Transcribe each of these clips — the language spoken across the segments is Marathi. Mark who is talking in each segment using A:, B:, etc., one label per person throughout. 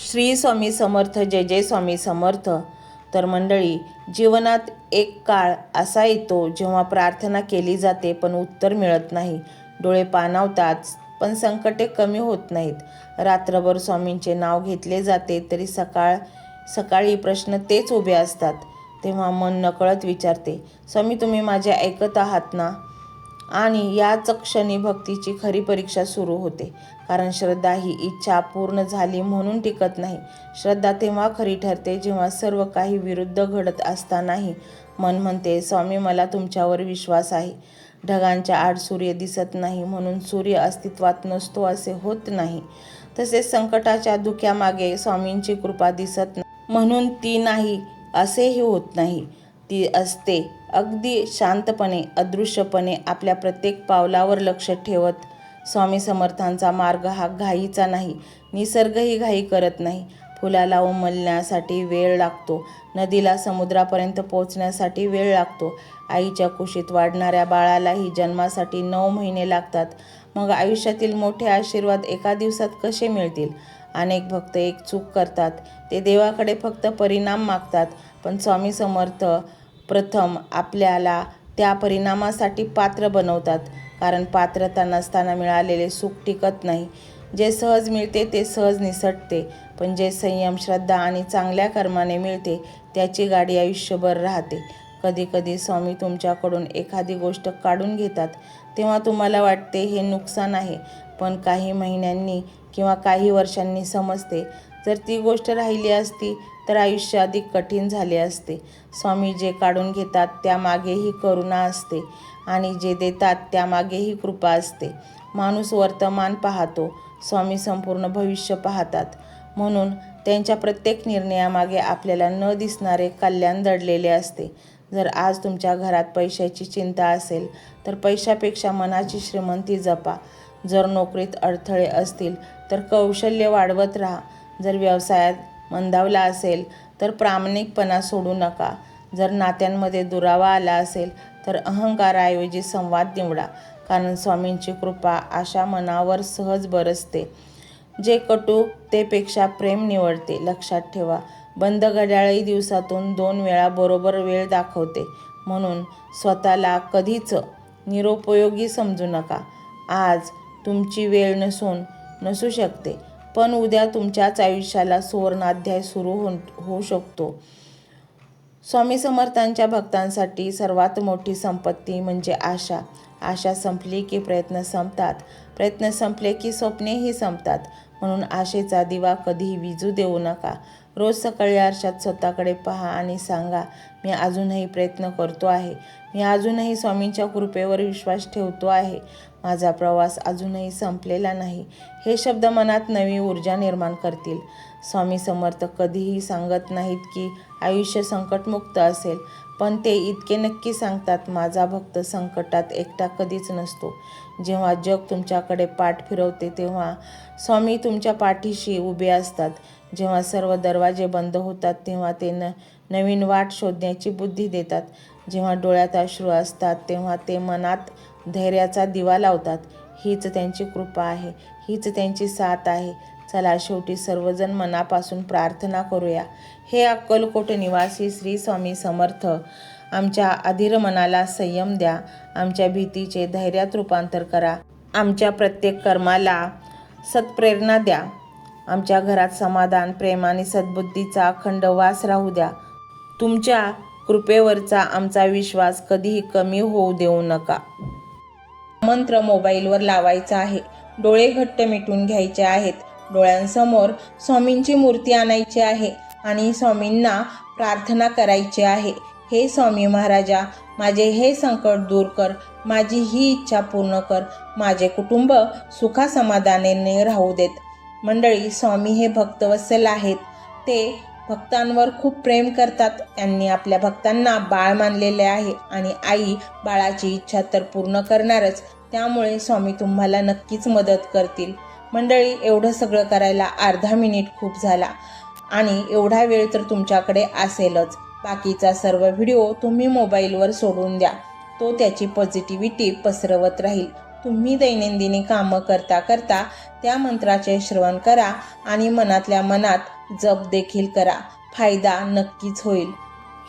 A: श्री स्वामी समर्थ. जय जय स्वामी समर्थ. तर मंडळी, जीवनात एक काळ असा येतो जेव्हा प्रार्थना केली जाते पण उत्तर मिळत नाही. डोळे पाणावतात पण संकटे कमी होत नाहीत. रात्रभर स्वामींचे नाव घेतले जाते तरी सकाळी प्रश्न तेच उभे असतात. तेव्हा मन नकळत विचारते, स्वामी तुम्ही माझे ऐकत आहात ना? आणि याच क्षणी भक्तीची खरी परीक्षा सुरू होते. कारण श्रद्धा ही इच्छा पूर्ण झाली म्हणून टिकत नाही. श्रद्धा तेव्हा खरी ठरते जेव्हा सर्व काही विरुद्ध घडत असतानाही मन म्हणते, स्वामी मला तुमच्यावर विश्वास आहे. ढगांच्या आड सूर्य दिसत नाही म्हणून सूर्य अस्तित्वात नसतो असे होत नाही. तसेच संकटाच्या धुक्यामागे स्वामींची कृपा दिसत नाही म्हणून ती नाही असेही होत नाही. ती असते अगदी शांतपणे, अदृश्यपणे, आपल्या प्रत्येक पावलावर लक्ष ठेवत. स्वामी समर्थांचा मार्ग हा घाईचा नाही. निसर्गही घाई करत नाही. फुलाला उमलण्यासाठी वेळ लागतो, नदीला समुद्रापर्यंत पोहोचण्यासाठी वेळ लागतो. आईच्या कुशीत वाढणाऱ्या बाळालाही जन्मासाठी 9 महिने लागतात. मग आयुष्यातील मोठे आशीर्वाद एका दिवसात कसे मिळतील? अनेक भक्त एक चूक करतात, ते देवाकडे फक्त परिणाम मागतात. पण स्वामी समर्थ प्रथम आपल्याला त्या परिणामासाठी पात्र बनवतात. कारण पात्रता नसताना मिळालेले सुख टिकत नाही. जे सहज मिळते ते सहज निसटते, पण जे संयम, श्रद्धा आणि चांगल्या कर्माने मिळते त्याची गाडी आयुष्यभर राहते. कधी कधी स्वामी तुमच्याकडून एखादी गोष्ट काढून घेतात तेव्हा तुम्हाला वाटते हे नुकसान आहे, पण काही महिन्यांनी किंवा काही वर्षांनी समजते, जर ती गोष्ट राहिली असती तर आयुष्य अधिक कठीण झाले असते. स्वामी जे काढून घेतात त्यामागेही करुणा असते आणि जे देतात त्यामागेही कृपा असते. माणूस वर्तमान पाहतो, स्वामी संपूर्ण भविष्य पाहतात. म्हणून त्यांच्या प्रत्येक निर्णयामागे आपल्याला न दिसणारे कल्याण दडलेले असते. जर आज तुमच्या घरात पैशाची चिंता असेल तर पैशापेक्षा मनाची श्रीमंती जपा. जर नोकरीत अडथळे असतील तर कौशल्य वाढवत राहा. जर व्यवसायात मंदावला असेल तर प्रामाणिकपणा सोडू नका. जर नात्यांमध्ये दुरावा आला असेल तर अहंकाराऐवजी संवाद निवडा. कारण स्वामींची कृपा अशा मनावर सहज बरसते जे कटुतेपेक्षा प्रेम निवडते. लक्षात ठेवा, बंद घड्याळही दिवसातून 2 वेळा बरोबर वेळ दाखवते. म्हणून स्वतःला कधीच निरुपयोगी समजू नका. आज तुमची वेळ नसू शकते, पण उद्या तुमच्याच आयुष्याला सुवर्णाध्याय सुरू होऊ शकतो. स्वामी समर्थांच्या भक्तांसाठी सर्वात मोठी संपत्ती म्हणजे आशा. आशा संपली की प्रयत्न संपतात. प्रयत्न संपले की स्वप्नेही संपतात. म्हणून आशेचा दिवा कधीही विझू देऊ नका. रोज सकाळी आरशात स्वतःकडे पहा आणि सांगा, मी अजूनही प्रयत्न करतो आहे. मी अजूनही स्वामींच्या कृपेवर विश्वास ठेवतो आहे. माझा प्रवास अजूनही संपलेला नाही. हे शब्द मनात नवी ऊर्जा निर्माण करतील. स्वामी समर्थ कधीही सांगत नाहीत की आयुष्य संकटमुक्त असेल, पण ते इतके नक्की सांगतात, माझा भक्त संकटात एकटा कधीच नसतो. जेव्हा जग तुमच्याकडे पाठ फिरवते तेव्हा स्वामी तुमच्या पाठीशी उभे असतात. जेव्हा सर्व दरवाजे बंद होतात तेव्हा ते नवीन वाट शोधण्याची बुद्धी देतात. जेव्हा डोळ्यात अश्रू असतात तेव्हा ते मनात धैर्याचा दिवा लावतात. हीच त्यांची कृपा आहे, हीच त्यांची साथ आहे. चला, शेवटी सर्वजण मनापासून प्रार्थना करूया. हे अक्कलकोट निवासी श्री स्वामी समर्थ, आमच्या अधीर मनाला संयम द्या. आमच्या भीतीचे धैर्यात रूपांतर करा. आमच्या प्रत्येक कर्माला सत्प्रेरणा द्या. आमच्या घरात समाधान, प्रेम आणि सद्बुद्धीचा अखंड वास राहू द्या. तुमच्या कृपेवरचा आमचा विश्वास कधीही कमी होऊ देऊ नका. मंत्र मोबाईलवर लावायचा आहे. डोळे घट्ट मिटून घ्यायचे आहेत. डोळ्यांसमोर स्वामींची मूर्ती आणायची आहे आणि स्वामींना प्रार्थना करायची आहे. हे स्वामी महाराजा, माझे हे संकट दूर कर. माझी ही इच्छा पूर्ण कर. माझे कुटुंब सुखासमाधानाने राहू देत. मंडळी, स्वामी हे भक्तवत्सल आहेत. ते भक्तांवर खूप प्रेम करतात. त्यांनी आपल्या भक्तांना बाळ मानलेले आहे आणि आई बाळाची इच्छा तर पूर्ण करणारच. त्यामुळे स्वामी तुम्हाला नक्कीच मदत करतील. मंडळी, एवढं सगळं करायला अर्धा मिनिट खूप झाला आणि एवढा वेळ तर तुमच्याकडे असेलच. बाकीचा सर्व व्हिडिओ तुम्ही मोबाईलवर सोडून द्या. तो त्याची पॉझिटिव्हिटी पसरवत राहील. तुम्ही दैनंदिनी कामं करता करता त्या मंत्राचे श्रवण करा आणि मनातल्या मनात जप देखील करा. फायदा नक्कीच होईल.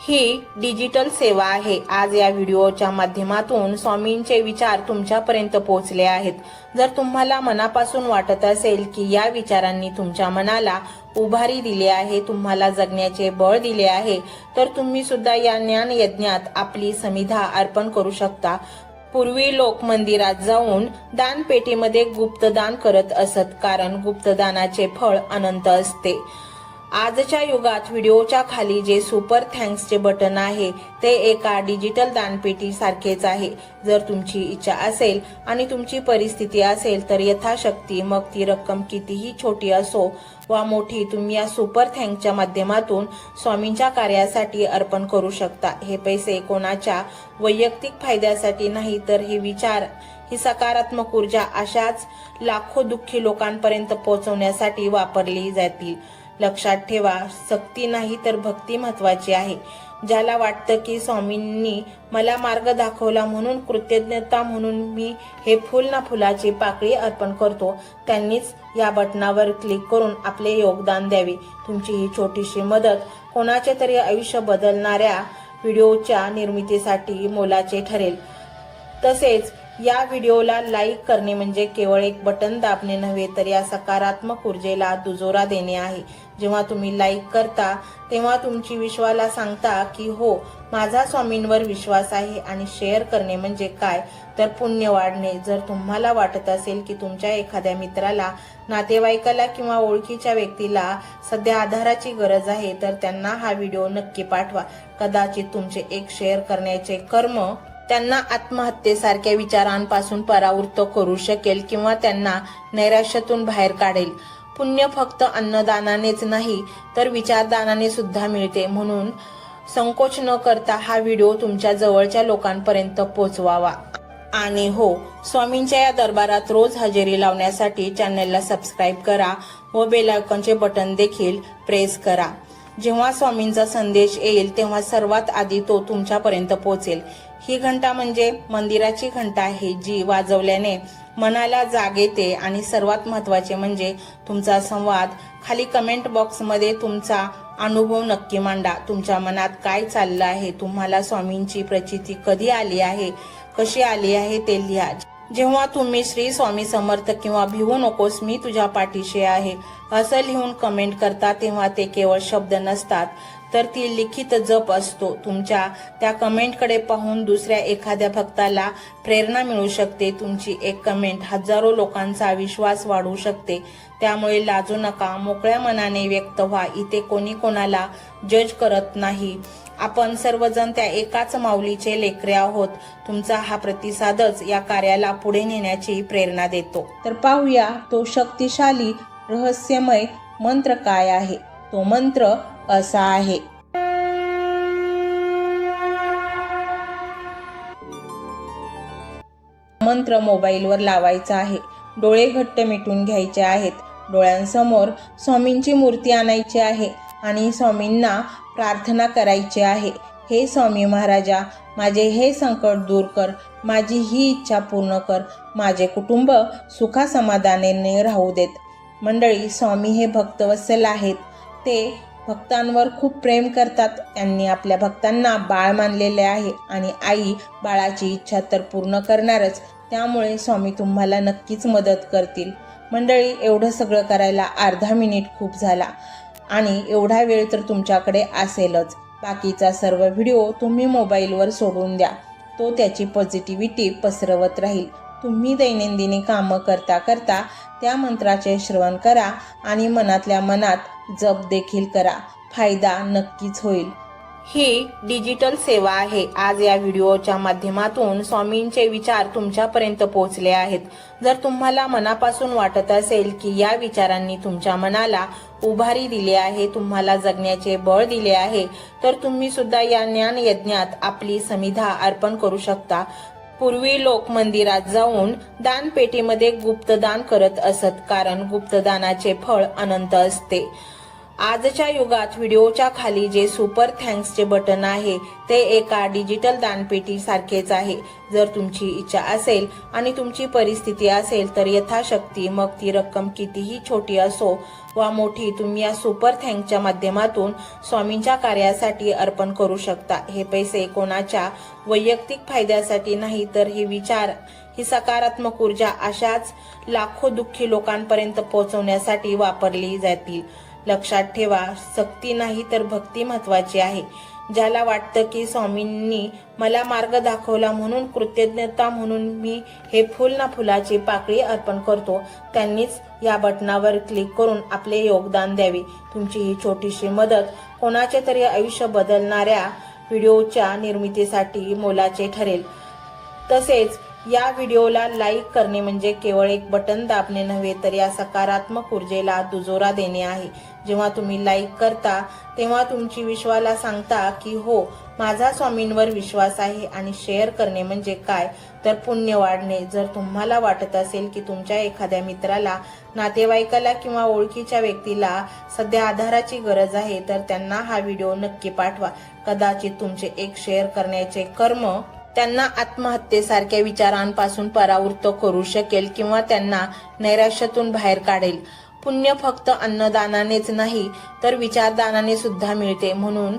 A: ही डिजिटल सेवा आहे. आज या व्हिडिओच्या माध्यमातून स्वामींचे विचार तुमच्यापर्यंत पोहोचले आहेत. जर तुम्हाला मनापासून वाटत असेल की या विचारांनी तुमच्या मनाला उभारी दिली आहे, तुम्हाला जगण्याचे बळ दिले आहे, तर तुम्ही सुद्धा या ज्ञान यज्ञात आपली समिधा अर्पण करू शकता. पूर्वी लोक मंदिरात जाऊन दानपेटीमध्ये गुप्तदान करत असत, कारण गुप्तदानाचे फळ अनंत असते. आजच्या युगात व्हिडिओच्या खाली जे सुपर थँक्सचे बटन आहे ते एका डिजिटल दानपेटी सारखेच आहे. जर तुमची इच्छा असेल आणि तुमची परिस्थिती असेल तर यथाशक्ती, मग ती रक्कम कितीही छोटी असो वा मोठी, तुम्ही या सुपर थँक्सच्या माध्यमातून स्वामींच्या कार्यासाठी अर्पण करू शकता. हे पैसे कोणाच्या वैयक्तिक फायद्यासाठी नाही, तर हे विचार, ही सकारात्मक ऊर्जा अशाच लाखो दुःखी लोकांपर्यंत पोहोचवण्यासाठी वापरली जातील. लक्षात ठेवा, सक्ती नाही तर भक्ती महत्वाची आहे. ज्याला वाटतं की स्वामींनी मला मार्ग दाखवला म्हणून कृतज्ञता म्हणून मी हे फुल ना फुलाची पाकळी अर्पण करतो, त्यांनीच या बटनावर क्लिक करून आपले योगदान द्यावे. तुमची ही छोटीशी मदत कोणाचे तरी आयुष्य बदलणाऱ्या व्हिडिओच्या निर्मितीसाठी मोलाचे ठरेल. तसेच या व्हिडिओला लाईक करणे म्हणजे केवळ एक बटन दाबणे नव्हे, तर या सकारात्मक ऊर्जेला दुजोरा देणे आहे. जेव्हा तुम्ही लाईक करता तेव्हा तुमची विश्वाला सांगता की हो, माझा स्वामींवर विश्वास आहे. आणि शेअर करणे म्हणजे काय, तर पुण्य वाढणे. जर तुम्हाला वाटत असेल की तुमच्या एखाद्या मित्राला, नातेवाईकाला किंवा ओळखीच्या व्यक्तीला सध्या आधाराची गरज आहे, तर त्यांना हा व्हिडिओ नक्की पाठवा. कदाचित तुमचे एक शेअर करण्याचे कर्म त्यांना आत्महत्येसारख्या विचारांपासून परावृत्त करू शकेल किंवा त्यांना नैराश्यातून बाहेर काढेल. पुण्य फक्त अन्नदानानेच नाही तर विचारदानाने सुद्धा मिळते. म्हणून संकोच न करता हा व्हिडिओ तुमच्या जवळच्या लोकांपर्यंत पोहोचवावा. आणि हो, स्वामींच्या या दरबारात रोज हजेरी लावण्यासाठी चॅनलला सबस्क्राईब करा व बेल आयकॉनचे बटन देखील प्रेस करा. जेव्हा स्वामींचा संदेश येईल तेव्हा सर्वात आधी तो तुमच्यापर्यंत पोहोचेल. ही घंटा म्हणजे मंदिराची घंटा आहे, जी वाजवल्याने मनाला जाग येते. आणि सर्वात महत्त्वाचे म्हणजे तुमचा संवाद. खाली कमेंट बॉक्समध्ये तुमचा अनुभव नक्की मांडा. तुमच्या मनात काय चाललं आहे, तुम्हाला स्वामींची प्रचिती कधी आली आहे, कशी आली आहे ते लिहा. जेव्हा तुम्ही श्री स्वामी समर्थ किंवा भिवू नकोस मी तुझ्या पाठीशी आहे असं लिहून कमेंट करता, तेव्हा ते केवळ शब्द नसतात, तर ती लिखित जप असतो. तुमच्या त्या कमेंटकडे पाहून दुसऱ्या एखाद्या भक्ताला प्रेरणा मिळू शकते. तुमची एक कमेंट हजारो लोकांचा विश्वास वाढवू शकते. त्यामुळे लाजू नका, मोकळ्या मनाने व्यक्त व्हा. इथे कोणी कोणाला जज करत नाही. आपण सर्वजण त्या एकाच माऊलीचे लेकरे आहोत. तुमचा हा प्रतिसादच या कार्याला पुढे नेण्याची प्रेरणा देतो. तर पाहूया तो शक्तिशाली रहस्यमय मंत्र काय आहे. तो मंत्र असा आहे. मंत्र मोबाईलवर लावायचा आहे. डोळे घट्ट मिटून घ्यायचे आहेत. डोळ्यांसमोर स्वामींची मूर्ती आणायची आहे आणि स्वामींना प्रार्थना करायची आहे. हे स्वामी महाराजा, माझे हे संकट दूर कर, माझी ही इच्छा पूर्ण कर, माझे कुटुंब सुखासमाधानाने राहू देत. मंडळी, स्वामी हे भक्तवत्सल आहेत. ते भक्तांवर खूप प्रेम करतात. त्यांनी आपल्या भक्तांना बाळ मानलेले आहे आणि आई बाळाची इच्छा तर पूर्ण करणारच. त्यामुळे स्वामी तुम्हाला नक्कीच मदत करतील. मंडळी, एवढं सगळं करायला अर्धा मिनिट खूप झाला आणि एवढा वेळ तर तुमच्याकडे असेलच. बाकीचा सर्व व्हिडिओ तुम्ही मोबाईलवर सोडून द्या. तो त्याची पॉझिटिव्हिटी पसरवत राहील. तुम्ही दैनंदिनी कामं करता करता त्या मंत्राचे श्रवण करा आणि मनातल्या मनात जप देखील करा. फायदा नक्कीच होईल. ही डिजिटल सेवा आहे. आज या व्हिडिओच्या माध्यमातून स्वामींचे विचार तुमच्यापर्यंत पोहोचले आहेत. जर तुम्हाला मनापासून वाटत असेल की या विचारांनी तुमच्या मनाला उभारी दिली आहे, तुम्हाला जगण्याचे बळ दिले आहे, तर तुम्ही सुद्धा या ज्ञान यज्ञात आपली समिधा अर्पण करू शकता. पूर्वी लोक मंदिरात जाऊन दानपेटीमध्ये गुप्तदान करत असत, कारण गुप्तदानाचे फळ अनंत असते. आजच्या युगात व्हिडिओच्या खाली जे सुपर थँक्सचे बटन आहे ते एका डिजिटल दानपेटी सारखेच आहे. जर तुमची इच्छा असेल आणि तुमची परिस्थिती असेल तर यथाशक्ती, मग ती रक्कम कितीही छोटी असो वा मोठी, तुम्ही या सुपर थँक्सच्या माध्यमातून स्वामींच्या कार्यासाठी अर्पण करू शकता. हे पैसे कोणाच्या वैयक्तिक फायद्यासाठी नाही, तर हे विचार, ही सकारात्मक ऊर्जा अशाच लाखो दुःखी लोकांपर्यंत पोहोचवण्यासाठी वापरली जातील. लक्षात ठेवा, सक्ती नाही तर भक्ती महत्वाची आहे. ज्याला वाटतं की स्वामींनी मला मार्ग दाखवला म्हणून कृतज्ञता म्हणून मी हे फुल ना फुलाची पाकळी अर्पण करतो, त्यांनीच या बटनावर क्लिक करून आपले योगदान द्यावे. तुमची ही छोटीशी मदत कोणाचे तरी आयुष्य बदलणाऱ्या व्हिडिओच्या निर्मितीसाठी मोलाचे ठरेल. तसेच या व्हिडिओला लाईक करणे म्हणजे केवळ एक बटन दाबणे नव्हे, तर या सकारात्मक ऊर्जेला दुजोरा देणे आहे. जेव्हा तुम्ही लाईक करता तेव्हा तुमची विश्वाला सांगता की हो, माझा स्वामींवर विश्वास आहे. आणि शेअर करणे म्हणजे काय, तर पुण्य वाढणे. जर तुम्हाला वाटत असेल की तुमच्या एखाद्या मित्राला, नातेवाईकाला किंवा ओळखीच्या व्यक्तीला सध्या आधाराची गरज आहे, तर त्यांना हा व्हिडिओ नक्की पाठवा. कदाचित तुमचे एक शेअर करण्याचे कर्म त्यांना आत्महत्येसारख्या विचारांपासून परावृत्त करू शकेल किंवा त्यांना नैराश्यातून बाहेर काढेल. पुण्य फक्त अन्नदानानेच नाही तर विचारदानाने सुद्धा मिळते. म्हणून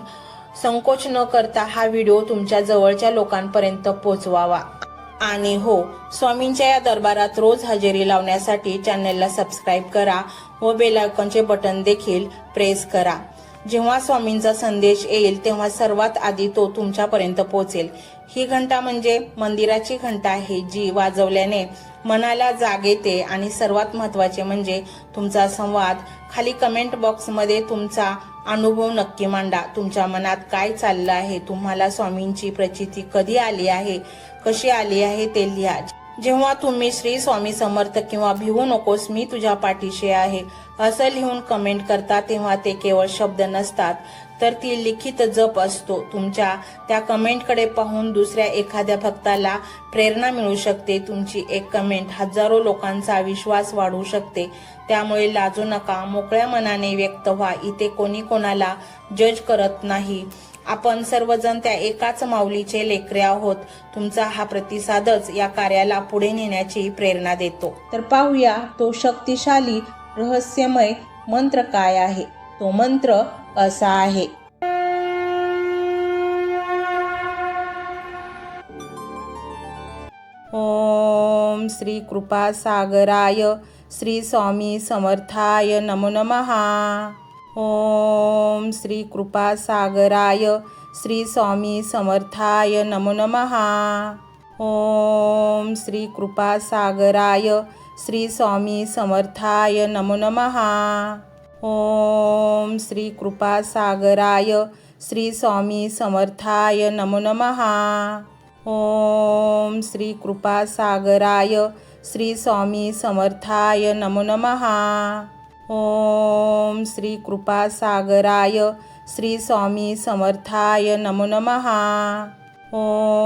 A: संकोच न करता हा व्हिडिओ तुमच्या जवळच्या लोकांपर्यंत पोहोचवावा. आणि हो, स्वामींच्या या दरबारात रोज हजेरी लावण्यासाठी चॅनलला सबस्क्राईब करा व बेल आयकॉनचे बटन देखील प्रेस करा. जेव्हा स्वामींचा संदेश येईल तेव्हा सर्वात आधी तो तुमच्यापर्यंत पोहोचेल. ही घंटा म्हणजे मंदिराची घंटा आहे, जी वाजवल्याने मनाला जाग येते. आणि सर्वात महत्त्वाचे म्हणजे तुमचा संवाद. खाली कमेंट बॉक्समध्ये तुमचा अनुभव नक्की मांडा. तुमच्या मनात काय चाललं आहे, तुम्हाला स्वामींची प्रचिती कधी आली आहे, कशी आली आहे ते लिहा. जेव्हा तुम्ही श्री स्वामी समर्थ किंवा भिवू नकोस मी तुझ्या पाठीशी आहे असं लिहून कमेंट करता, तेव्हा ते केवळ शब्द नसतात, तर ती लिखित जप असतो. तुमच्या त्या कमेंटकडे पाहून दुसऱ्या एखाद्या भक्ताला प्रेरणा मिळू शकते. तुमची एक कमेंट हजारो लोकांचा विश्वास वाढवू शकते. त्यामुळे लाजू नका, मोकळ्या मनाने व्यक्त व्हा. इथे कोणी कोणाला जज करत नाही. आपण सर्वजण त्या एकाच माऊलीचे लेकरे आहोत. तुमचा हा प्रतिसादच या कार्याला पुढे नेण्याची प्रेरणा देतो. तर पाहूया तो शक्तिशाली रहस्यमय मंत्र काय आहे. तो मंत्र असा आहे. ओम श्री कृपा सागराय श्री स्वामी समर्थाय नमो नमः. ओम श्री कृपा सागराय श्री स्वामी समर्थाय नमो नमः. ओम श्री कृपा सागराय श्री स्वामी समर्थाय नमो नमः. ओम श्री कृपा सागराय श्री स्वामी समर्थाय नमो नमः. ओम श्री कृपा सागराय श्री स्वामी समर्थाय नमो नमः. ओम श्री कृपा सागराय श्री स्वामी समर्थाय नमो नमः.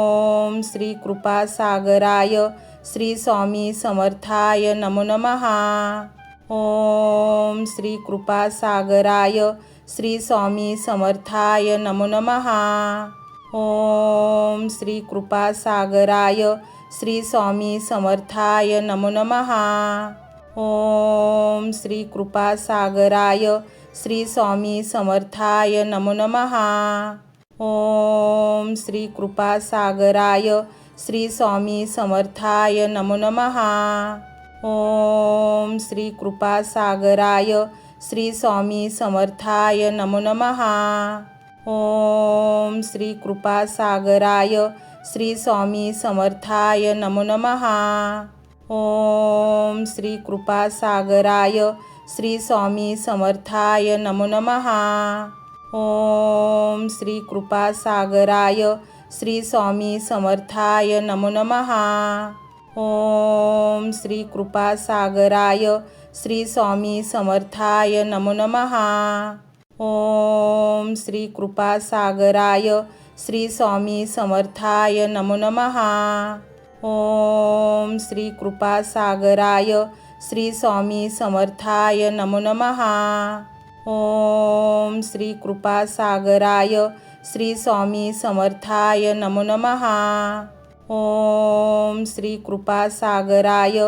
A: ओम श्री कृपा सागराय श्री स्वामी समर्थाय नमो नमः. ओम श्री कृपा सागराय श्री स्वामी समर्थाय नमो नमः. ओम श्री कृपा सागराय श्री स्वामी समर्थाय नमो नमः. ओम श्री कृपा सागराय श्री स्वामी समर्थाय नमो नमः. ओम श्री कृपा सागराय श्री स्वामी समर्थाय नमो नमः. ओम श्री कृपा सागराय श्री स्वामी समर्थाय नमो नमः. ओम श्री कृपा सागराय श्री स्वामी समर्थाय नमो नमः. ओम श्री कृपा सागराय श्री स्वामी समर्थाय नमो नमः. ओम श्री कृपा सागराय श्री स्वामी समर्थाय नमो नमः. ओम श्री कृपा सागराय श्री स्वामी समर्थाय नमो नमः. ओम श्री कृपा सागराय श्री स्वामी समर्थाय नमो नमः. ओम श्री कृपा सागराय श्री स्वामी समर्थाय नमो नमः. ओम श्री कृपासागराय श्री स्वामी समर्थाय नमो नमः. ओम श्री कृपासागराय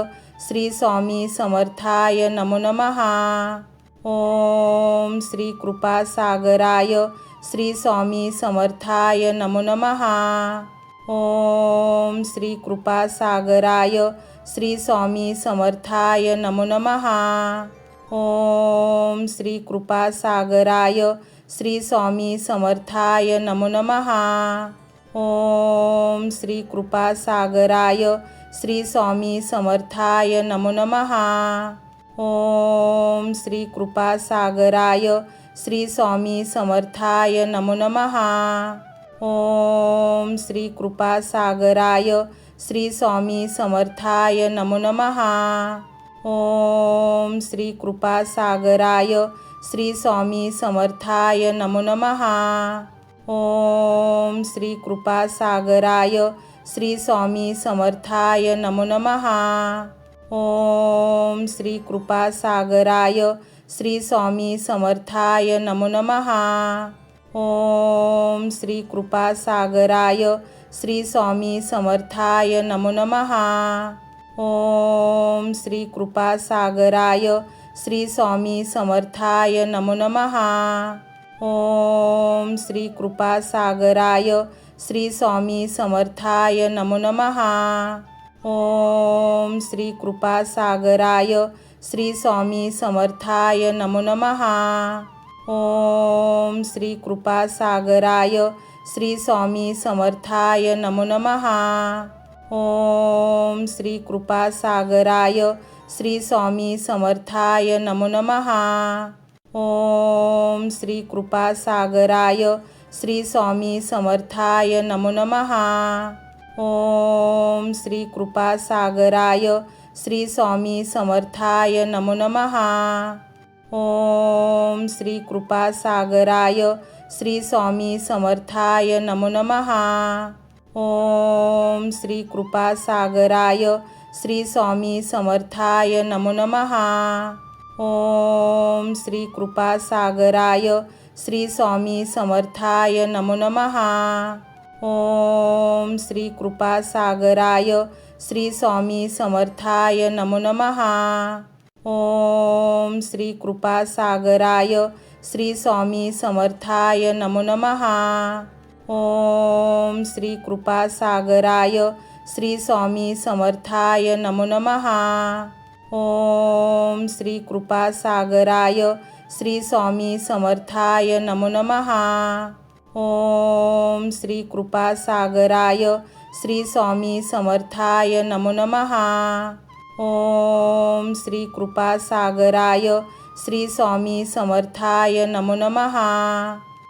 A: श्री स्वामी समर्थाय नमो नमः. ओम श्री कृपासागराय श्री स्वामी समर्थाय नमो नमः. ओम श्री कृपासागराय श्री स्वामी समर्थाय नमो नमः. ओम श्री कृपासागराय श्री स्वामी समर्थाय नमो नमः. ओम श्री कृपासागराय श्री स्वामी समर्थाय नमो नमः. ओम श्री कृपासागराय श्री स्वामी समर्थाय नमो नमः. ओम श्री कृपासागराय श्री स्वामी समर्थाय नमो नमः. ओम श्री कृपासागराय श्री स्वामी समर्थाय नमो नमः. ओम श्री कृपासागराय श्री स्वामी समर्थाय नमो नमः. ओम श्री कृपासागराय श्री स्वामी समर्थाय नमो नमः. ओम श्री कृपासागराय श्री स्वामी समर्थाय नमो नमः. ओम श्री कृपासागराय श्री स्वामी समर्थाय नमो नमः. ओम श्री कृपासागराय श्री स्वामी समर्थाय नमो नमः. ओम श्री कृपासागराय श्री स्वामी समर्थाय नमो नमः. ओम श्री कृपासागराय श्री स्वामी समर्थाय नमो नमः. ओम श्री कृपासागराय श्री स्वामी समर्थाय नमो नमः. ओम श्री कृपासागराय श्री स्वामी समर्थाय नमो नमः. ओम श्री कृपासागराय श्री स्वामी समर्थाय नमो नमः. ओम श्री कृपासागराय श्री स्वामी समर्थाय नमो नमः. ओम श्री कृपासागराय श्री स्वामी समर्थाय नमो नमः. ओम श्री कृपासागराय श्री स्वामी समर्थाय नमो नमः. ओम श्री कृपासागराय श्री स्वामी समर्थाय नमो नमः. ओम श्री कृपासागराय श्री स्वामी समर्थाय नमो नमः. ओम श्री कृपासागराय श्री स्वामी समर्थाय नमो नमः. ओम श्री कृपासागराय श्री स्वामी समर्थाय नमो नमः. ओम श्री कृपासागराय श्री स्वामी समर्थाय नमो नमः. ओम श्री कृपासागराय श्री स्वामी समर्थाय नमो नमः.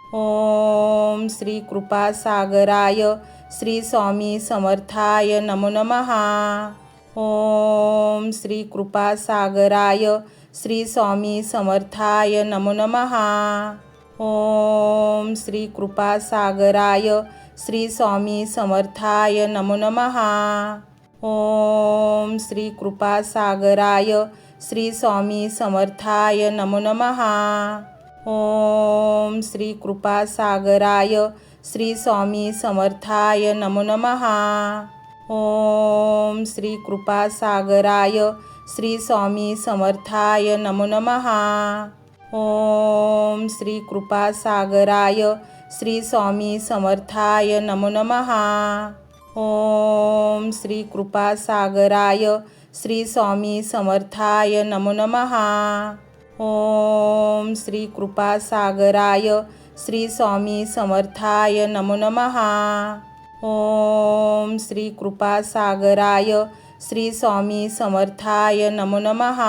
A: ओम श्री कृपासागराय श्री स्वामी समर्थाय नमो नमः. ओम श्री कृपासागराय श्री स्वामी समर्थाय नमो नमः. ओम श्री कृपासागराय श्री स्वामी समर्थाय नमो नमः. ओम श्री कृपासागराय श्री स्वामी समर्थाय नमो नमः. ओम श्री कृपासागराय श्री स्वामी समर्थाय नमो नमः. ओम श्री कृपासागराय श्री स्वामी समर्थाय नमो नमः. ओम श्री कृपासागराय श्री स्वामी समर्थाय नमो नमः. ओम श्री कृपासागराय श्री स्वामी समर्थाय नमो नमः. ओम श्री कृपासागराय श्री स्वामी समर्थाय नमो नमः. ओम श्री कृपासागराय श्री स्वामी समर्थाय नमो नमः.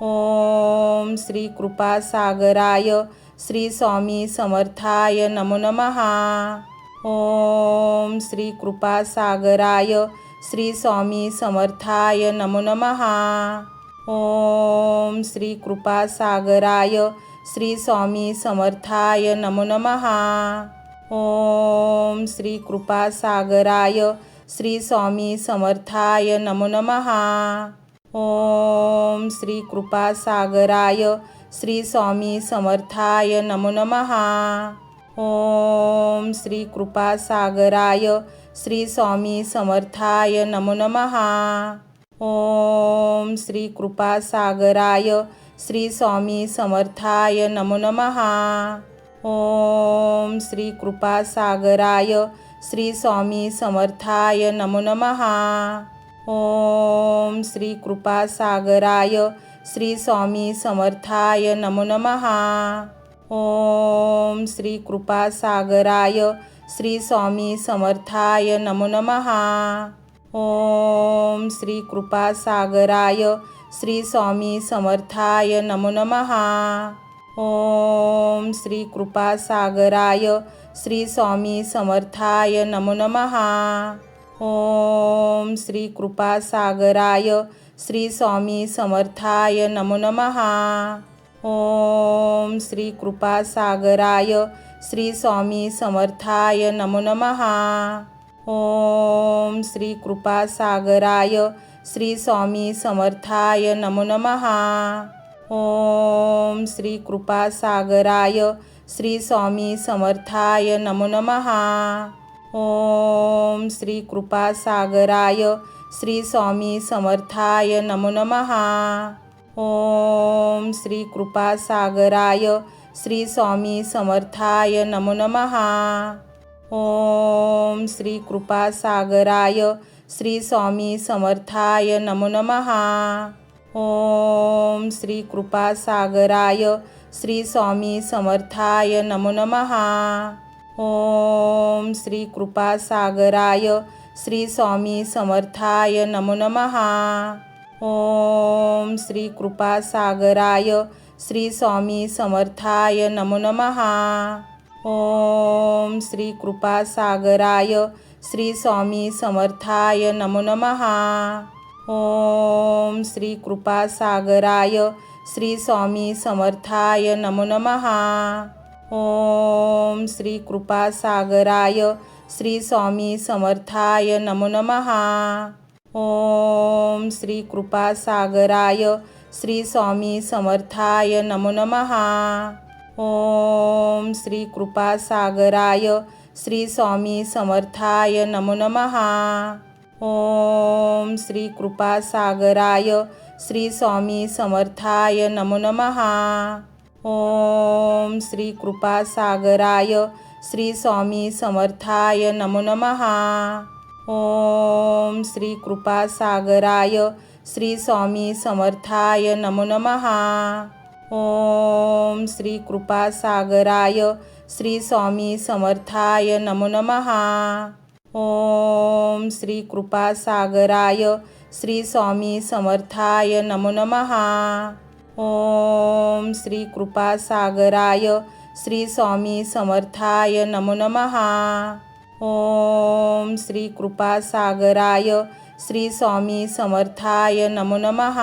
A: ओम श्री कृपासागराय श्री स्वामी समर्थाय नमो नमः. ओम श्री कृपासागराय श्री स्वामी समर्थाय नमो नमः. ओम श्री कृपासागराय श्री स्वामी समर्थाय नमो नमः. ओम श्री कृपासागराय श्री स्वामी समर्थाय नमो नमः. ओम श्री कृपासागराय श्री स्वामी समर्थाय नमो नमः। ओम श्री कृपासागराय श्री स्वामी समर्थाय नमो नमः। ओम श्री कृपासागराय श्री स्वामी समर्थाय नमो नमः। ओम श्री कृपासागराय श्री स्वामी समर्थाय नमो नमः। ओम श्री कृपासागराय श्री स्वामी समर्थाय नमो नमः। ओम श्री कृपासागराय श्री स्वामी समर्थाय नमो नमः। ओम श्री कृपासागराय श्री स्वामी समर्थाय नमो नमः। ओम श्री कृपासागराय श्री स्वामी समर्थाय नमो नमः। ओम श्री कृपासागराय श्री स्वामी समर्थाय नमो नमः। ओम श्री कृपासागराय श्री स्वामी समर्थाय नमो नमः। ओम श्री कृपासागराय श्री स्वामी समर्थाय नमो नमः। ओम श्री कृपासागराय श्री स्वामी समर्थाय नमो नमः। ओम श्री कृपासागराय श्री स्वामी समर्थाय नमो नमः। ओम श्री कृपासागराय श्री स्वामी समर्थाय नमो नमः। ओम श्री कृपासागराय श्री स्वामी समर्थाय नमो नमः। ओम श्री कृपासागराय श्री स्वामी समर्थाय नमो नमः। ओम श्री कृपासागराय श्री स्वामी समर्थाय नमो नमः। ओम श्री कृपासागराय श्री स्वामी समर्थाय नमो नमः। ओम श्री कृपासागराय श्री स्वामी समर्थाय नमो नमः। ओम श्री कृपासागराय श्री स्वामी समर्थाय नमो नमः। ओम श्री कृपासागराय श्री स्वामी समर्थाय नमो नमः। ओम श्री कृपासागराय श्री स्वामी समर्थाय नमो नमः। ओम श्री कृपासागराय श्री स्वामी समर्थाय नमो नमः। ओम श्री कृपासागराय श्री स्वामी समर्थाय नमो नमः। ओम श्री कृपासागराय श्री स्वामी समर्थाय नमो नमः। ओम श्री कृपासागराय श्री स्वामी समर्थाय नमो नमः। ओम श्री कृपासागराय श्री स्वामी समर्थाय नमो नमः। ओम श्री कृपासागराय श्री स्वामी समर्थाय नमो नमः। ओम श्री कृपासागराय श्री स्वामी समर्थाय नमो नमः। ओम श्री कृपासागराय श्री स्वामी समर्थाय नमो नमः।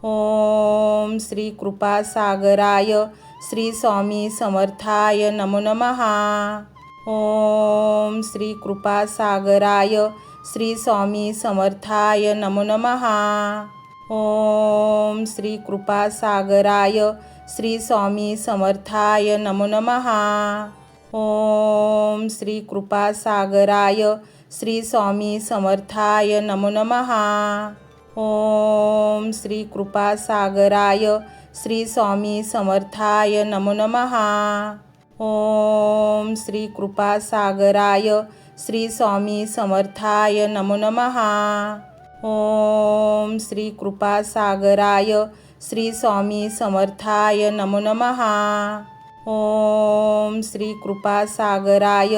A: ओम श्री कृपासागराय श्री स्वामी समर्थाय नमो नमः। ओम श्री कृपासागराय श्री स्वामी समर्थाय नमो नमः। ओम श्री कृपासागराय श्री स्वामी समर्थाय नमो नमः। ओम श्री कृपासागराय श्री स्वामी समर्थाय नमो नमः। ओम श्री कृपासागराय श्री स्वामी समर्थाय नमो नमः। ओम श्री कृपासागराय श्री स्वामी समर्थाय नमो नमः। ओम श्री कृपासागराय श्री स्वामी समर्थाय नमो नमः। ओम श्री कृपासागराय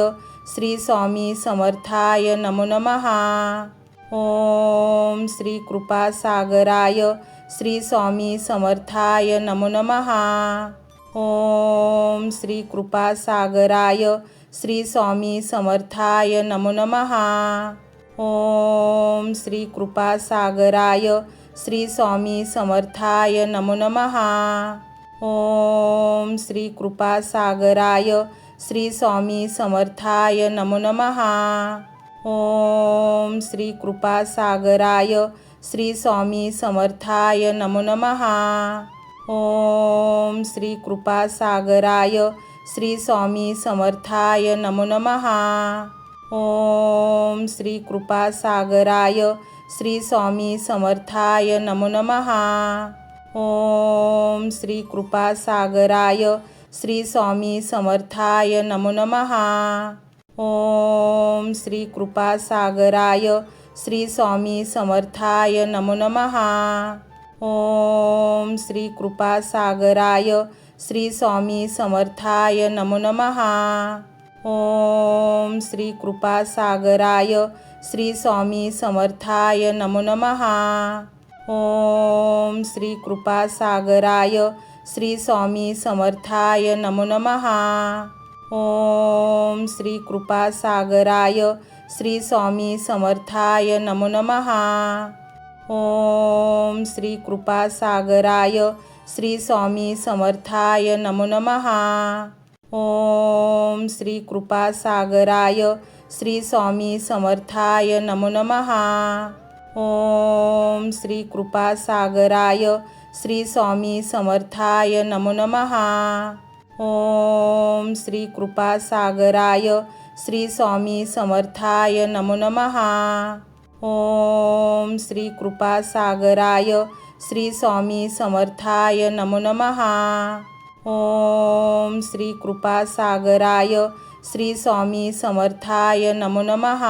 A: श्री स्वामी समर्थाय नमो नमः। ओम श्री कृपासागराय श्री स्वामी समर्थाय नमो नमः। ओम श्री कृपासागराय श्री स्वामी समर्थाय नमो नमः। ओम श्री कृपासागराय श्री स्वामी समर्थाय नमो नमः। ओम श्री कृपासागराय श्री स्वामी समर्थाय नमो नमः। ओम श्री कृपासागराय श्री स्वामी समर्थाय नमो नमः। ओम श्री कृपासागराय श्री स्वामी समर्थाय नमो नमः. ओम श्री कृपासागराय श्री स्वामी समर्थाय नमो नमः. ओम श्री कृपासागराय श्री स्वामी समर्थाय नमो नमः. ओम श्री कृपासागराय श्री स्वामी समर्थाय नमो नमः. ओम श्री कृपासागराय श्री स्वामी समर्थाय नमो नमः. ओम श्री कृपासागराय श्री स्वामी समर्थाय नमो नमः. ओम श्री कृपासागराय श्री स्वामी समर्थाय नमो नमः. ओम श्री कृपासागराय श्री स्वामी समर्थाय नमो नमः. ओम श्री कृपासागराय श्री स्वामी समर्थाय नमो नमः. ओम श्री कृपासागराय श्री स्वामी समर्थाय नमो नमः. ओम श्री कृपासागराय श्री स्वामी समर्थाय नमो नमः. ओम श्री कृपासागराय श्री स्वामी समर्थाय नमो नमः. ओम श्री कृपासागराय श्री स्वामी समर्थाय नमो नमः. ओम श्री कृपासागराय श्री स्वामी समर्थाय नमो नमः.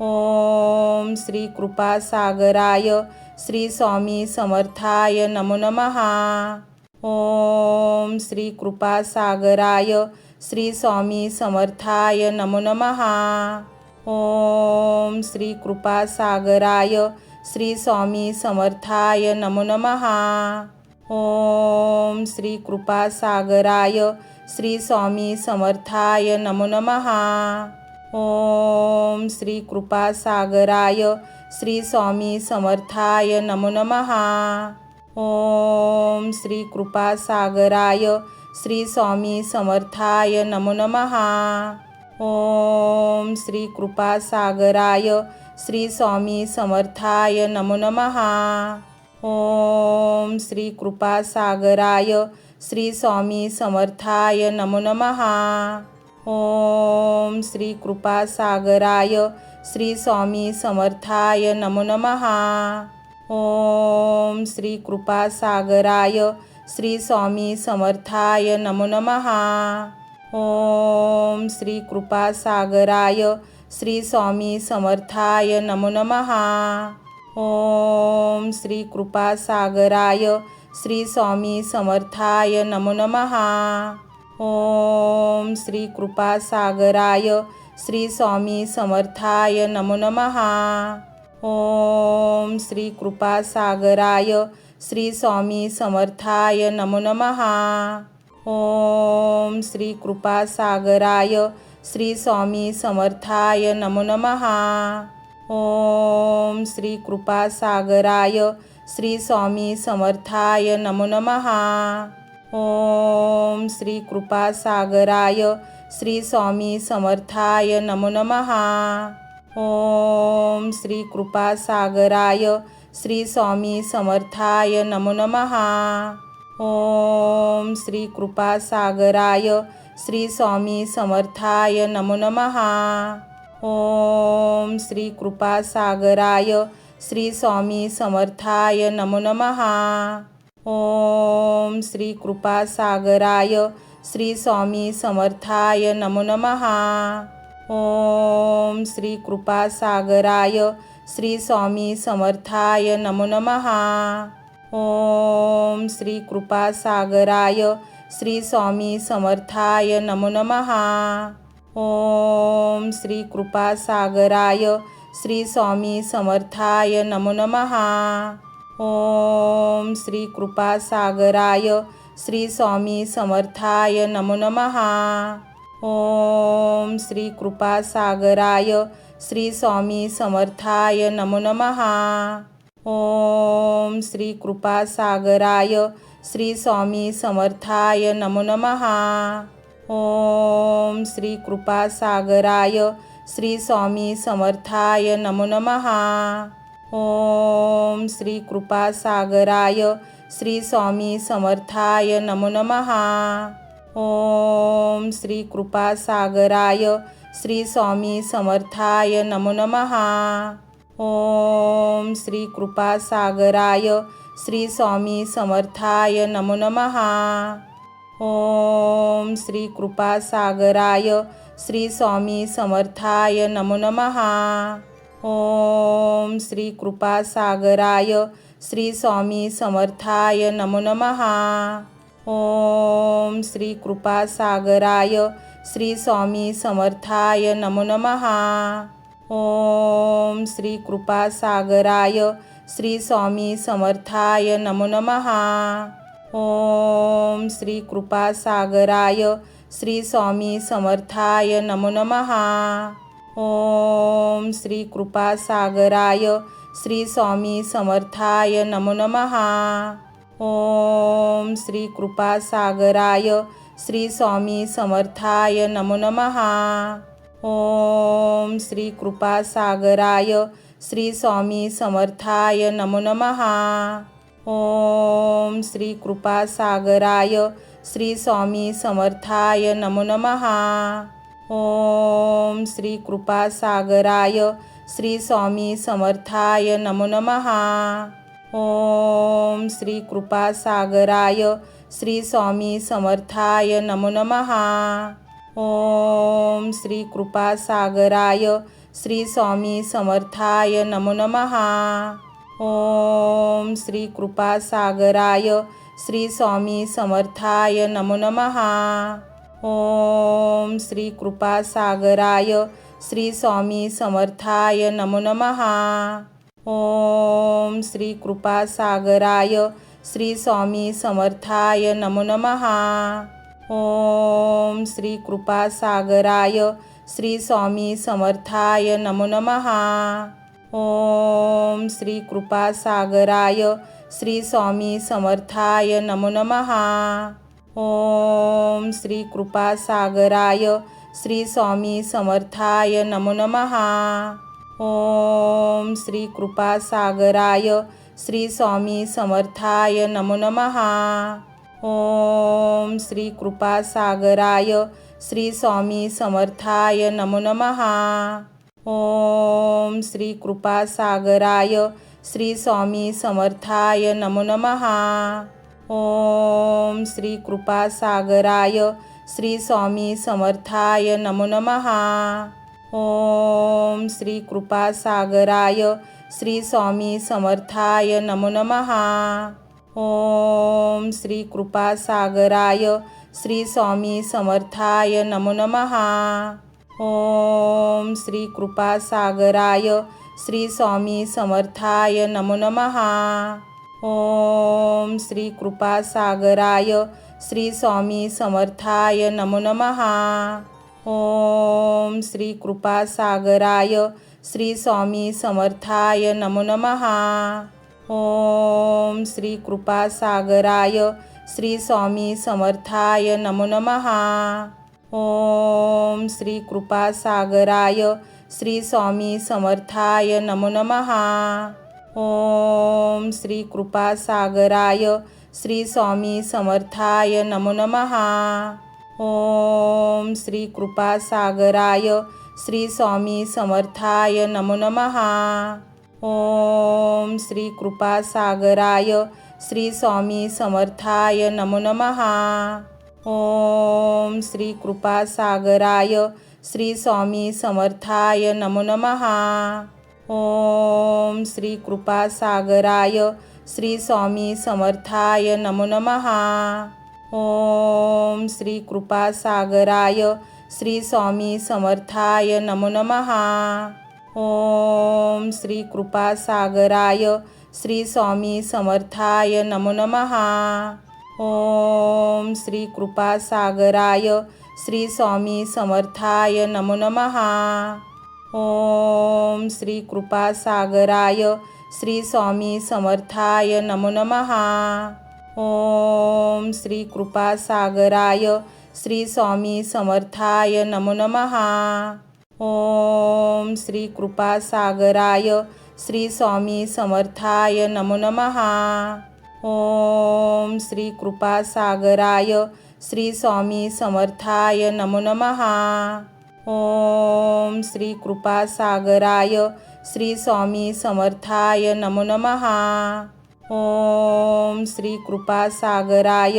A: ओम श्री कृपासागराय श्री स्वामी समर्थाय नमो नमः. ओम श्री कृपासागराय श्री स्वामी समर्थाय नमो नमः. ओम श्री कृपासागराय श्री स्वामी समर्थाय नमो नमः. ओम श्री कृपासागराय श्री स्वामी समर्थाय नमो नमः. ओम श्री कृपासागराय श्री स्वामी समर्थाय नमो नमः. ओम श्री कृपासागराय श्री स्वामी समर्थाय नमो नमः. ओम श्री कृपासागराय श्री स्वामी समर्थाय नमो नमः. ओम श्री कृपासागराय श्री स्वामी समर्थाय नमो नमः. ओम श्री कृपासागराय श्री स्वामी समर्थाय नमो नमः. ओम श्री कृपासागराय श्री स्वामी समर्थाय नमो नमः. ओम श्री कृपासागराय श्री स्वामी समर्थाय नमो नमः. ओम श्री कृपासागराय श्री स्वामी समर्थाय नमो नमः. ओम श्री कृपासागराय श्री स्वामी समर्थाय नमो नमः. ओम श्री कृपासागराय श्री स्वामी समर्थाय नमो नमः. ओम श्री कृपासागराय श्री स्वामी समर्थाय नमो नमः. ओम श्री कृपासागराय श्री स्वामी समर्थाय नमो नमः. ओम श्री कृपासागराय श्री स्वामी समर्थाय नमो नमः. ओम श्री कृपासागराय श्री स्वामी समर्थाय नमो नमः. ओम श्री कृपासागराय श्री स्वामी समर्थाय नमो नमः. ओम श्री कृपासागराय श्री स्वामी समर्थाय नमो नमः. ओम श्री कृपासागराय श्री स्वामी समर्थाय नमो नमः. ओम श्री कृपासागराय श्री स्वामी समर्थाय नमो नमः. ओम श्री कृपासागराय श्री स्वामी समर्थाय नमो नमः. ओम श्री कृपासागराय श्री स्वामी समर्थाय नमो नमः. ओम श्री कृपासागराय श्री स्वामी समर्थाय नमो नमः. ओम श्री कृपासागराय श्री स्वामी समर्थाय नमो नमः. ओम श्री कृपासागराय श्री स्वामी समर्थाय नमो नमः. ओम श्री कृपासागराय श्री स्वामी समर्थाय नमो नमः. ओम श्री कृपासागराय श्री स्वामी समर्थाय नमो नमः। ओम श्री कृपासागराय श्री स्वामी समर्थाय नमो नमः। ओम श्री कृपासागराय श्री स्वामी समर्थाय नमो नमः। ओम श्री कृपासागराय श्री स्वामी समर्थाय नमो नमः। ओम श्री कृपासागराय श्री स्वामी समर्थाय नमो नमः। ओम श्री कृपासागराय श्री स्वामी समर्थाय नमो नमः। ओम श्री कृपासागराय श्री स्वामी समर्थाय नमो नमः। ओम श्री कृपासागराय श्री स्वामी समर्थाय नमो नमः। ओम श्री कृपासागराय श्री स्वामी समर्थाय नमो नमः। ओम श्री कृपासागराय श्री स्वामी समर्थाय नमो नमः। ओम श्री कृपासागराय श्री स्वामी समर्थाय नमो नमः। ओम श्री कृपासागराय श्री स्वामी समर्थाय नमो नमः। ओम श्री कृपासागराय श्री स्वामी समर्थाय नमो नमः। ओम श्री कृपासागराय श्री स्वामी समर्थाय नमो नमः। ओम श्री कृपासागराय श्री स्वामी समर्थाय नमो नमः। ओम श्री कृपासागराय श्री स्वामी समर्थाय नमो नमः। ओम श्री कृपासागराय श्री स्वामी समर्थाय नमो नमः। ओम श्री कृपासागराय श्री स्वामी समर्थाय नमो नमः। ओम श्री कृपासागराय श्री स्वामी समर्थाय नमो नमः। ओम श्री कृपासागराय श्री स्वामी समर्थाय नमो नमः। ओम श्री कृपासागराय श्री स्वामी समर्थाय नमो नमः। ओम श्री कृपासागराय श्री स्वामी समर्थाय नमो नमः। ओम श्री कृपासागराय श्री स्वामी समर्थाय नमो नमः। ओम श्री कृपासागराय श्री स्वामी समर्थाय नमो नमः। ओम श्री कृपासागराय श्री स्वामी समर्थाय नमो नमः। ओम श्री कृपासागराय श्री स्वामी समर्थाय नमो नमः। ओम श्री कृपासागराय श्री स्वामी समर्थाय नमो नमः। ओम श्री कृपासागराय श्री स्वामी समर्थाय नमो नमः। ओम श्री कृपासागराय श्री स्वामी समर्थाय नमो नमः। ओम श्री कृपासागराय श्री स्वामी समर्थाय नमो नमः। ओम श्री कृपासागराय श्री स्वामी समर्थाय नमो नमः। ओम श्री कृपासागराय श्री स्वामी समर्थाय नमो नमः। ओम श्री कृपासागराय श्री स्वामी समर्थाय नमो नमः। ओम श्री कृपासागराय श्री स्वामी समर्थाय नमो नमः। ओम श्री कृपासागराय श्री स्वामी समर्थाय नमो नमः। ओम श्री कृपासागराय श्री स्वामी समर्थाय नमो नमः। ओम श्री कृपासागराय श्री स्वामी समर्थाय नमो नमः। ओम श्री कृपासागराय श्री स्वामी समर्थाय नमो नमः। ओम श्री कृपासागराय श्री स्वामी समर्थाय नमो नमः। ओम श्री कृपासागराय श्री स्वामी समर्थाय नमो नमः। ओम श्री कृपासागराय श्री स्वामी समर्थाय नमो नमः। ओम श्री कृपासागराय श्री स्वामी समर्थाय नमो नमः। ओम श्री कृपासागराय श्री स्वामी समर्थाय नमो नमः। ओम श्री कृपासागराय श्री स्वामी समर्थाय नमो नमः. ओम श्री कृपासागराय श्री स्वामी समर्थाय नमो नमः. ओम श्री कृपासागराय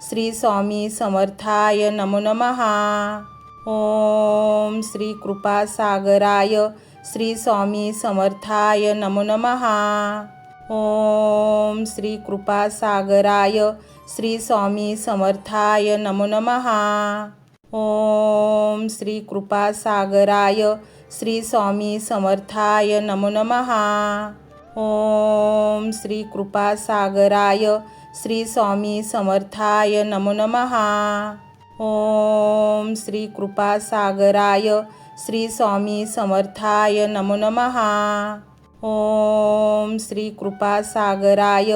A: श्री स्वामी समर्थाय नमो नमः. ओम श्री कृपासागराय श्री स्वामी समर्थाय नमो नमः. ओम श्री कृपासागराय श्री स्वामी समर्थाय नमो नमः. ओम श्री कृपासागराय श्री स्वामी समर्थाय नमो नमः. ओम श्री कृपासागराय श्री स्वामी समर्थाय नमो नमः. ओम श्री कृपासागराय श्री स्वामी समर्थाय नमो नमः. ओम श्री कृपासागराय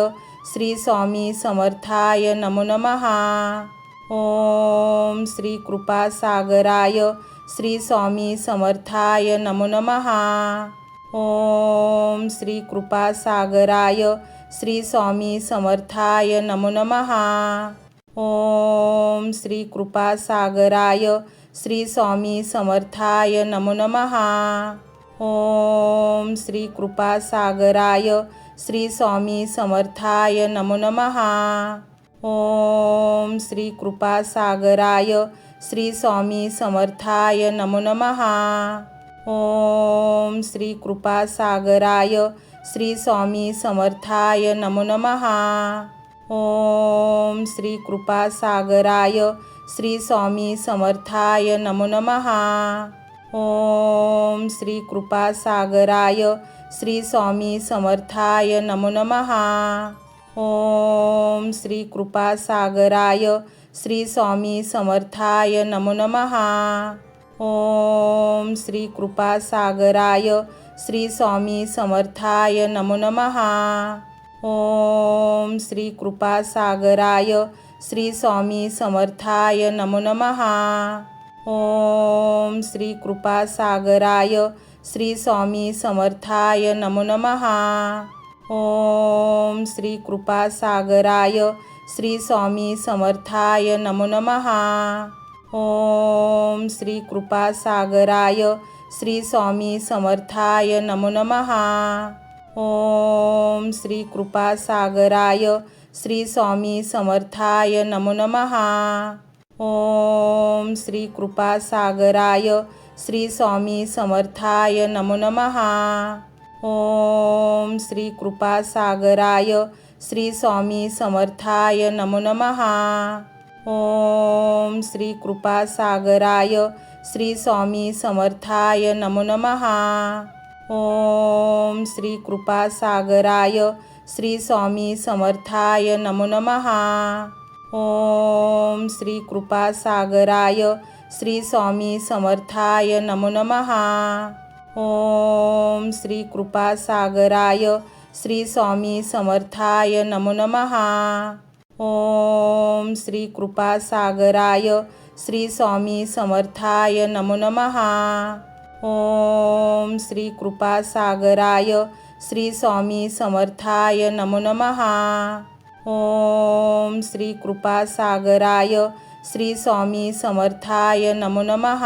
A: श्री स्वामी समर्थाय नमो नमः. ओम श्री कृपासागराय श्री स्वामी समर्थाय नमो नमः. ओम श्री कृपासागराय श्री स्वामी समर्थाय नमो नमः. ओम श्री कृपासागराय श्री स्वामी समर्थाय नमो नमः. ओम श्री कृपासागराय श्री स्वामी समर्थाय नमो नमः. ओम श्री कृपासागराय श्री स्वामी समर्थाय नमो नमः. ओम श्री कृपासागराय श्री स्वामी समर्थाय नमो नमः. ओम श्री कृपासागराय श्री स्वामी समर्थाय नमो नमः. ओम श्री कृपासागराय श्री स्वामी समर्थाय नमो नमः. ओम श्री कृपासागराय श्री स्वामी समर्थाय नमो नमः. ओम श्री कृपासागराय श्री स्वामी समर्थाय नमो नमः. ओम श्री कृपासागराय श्री स्वामी समर्थाय नमो नमः. ओम श्री कृपासागराय श्री स्वामी समर्थाय नमो नमः. ओम श्री कृपासागराय श्री स्वामी समर्थाय नमो नमः. ओम श्री कृपासागराय श्री स्वामी समर्थाय नमो नमः. ओम श्री कृपासागराय श्री स्वामी समर्थाय नमो नमः. ओम श्री कृपासागराय श्री स्वामी समर्थाय नमो नमः. ओम श्री कृपासागराय श्री स्वामी समर्थाय नमो नमः. ओम श्री कृपासागराय श्री स्वामी समर्थाय नमो नमः. ओम श्री कृपासागराय श्री स्वामी समर्थाय नमो नमः. ओम श्री कृपासागराय श्री स्वामी समर्थाय नमो नमः. ओम श्री कृपासागराय श्री स्वामी समर्थाय नमो नमः. ओम श्री कृपासागराय श्री स्वामी समर्थाय नमो नमः. ओम श्री कृपासागराय श्री स्वामी समर्थाय नमो नमः. ओम श्री कृपासागराय श्री स्वामी समर्थाय नमो नमः.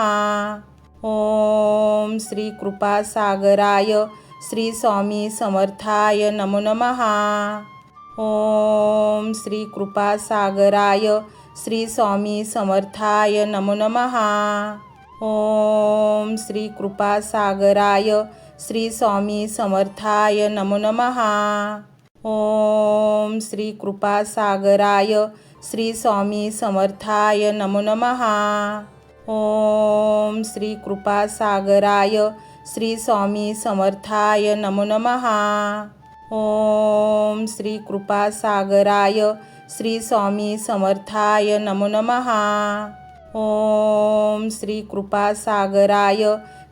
A: ओम श्री कृपासागराय श्री स्वामी समर्थाय नमो नमः. ओम श्री कृपासागराय श्री स्वामी समर्थाय नमो नमः. ओम श्री कृपासागराय श्री स्वामी समर्थाय नमो नमः. ओम श्री कृपासागराय श्री स्वामी समर्थाय नमो नमः. ओम श्री कृपासागराय श्री स्वामी समर्थाय नमो नमः. ओम श्री कृपासागराय श्री स्वामी समर्थाय नमो नमः. ओम श्री कृपासागराय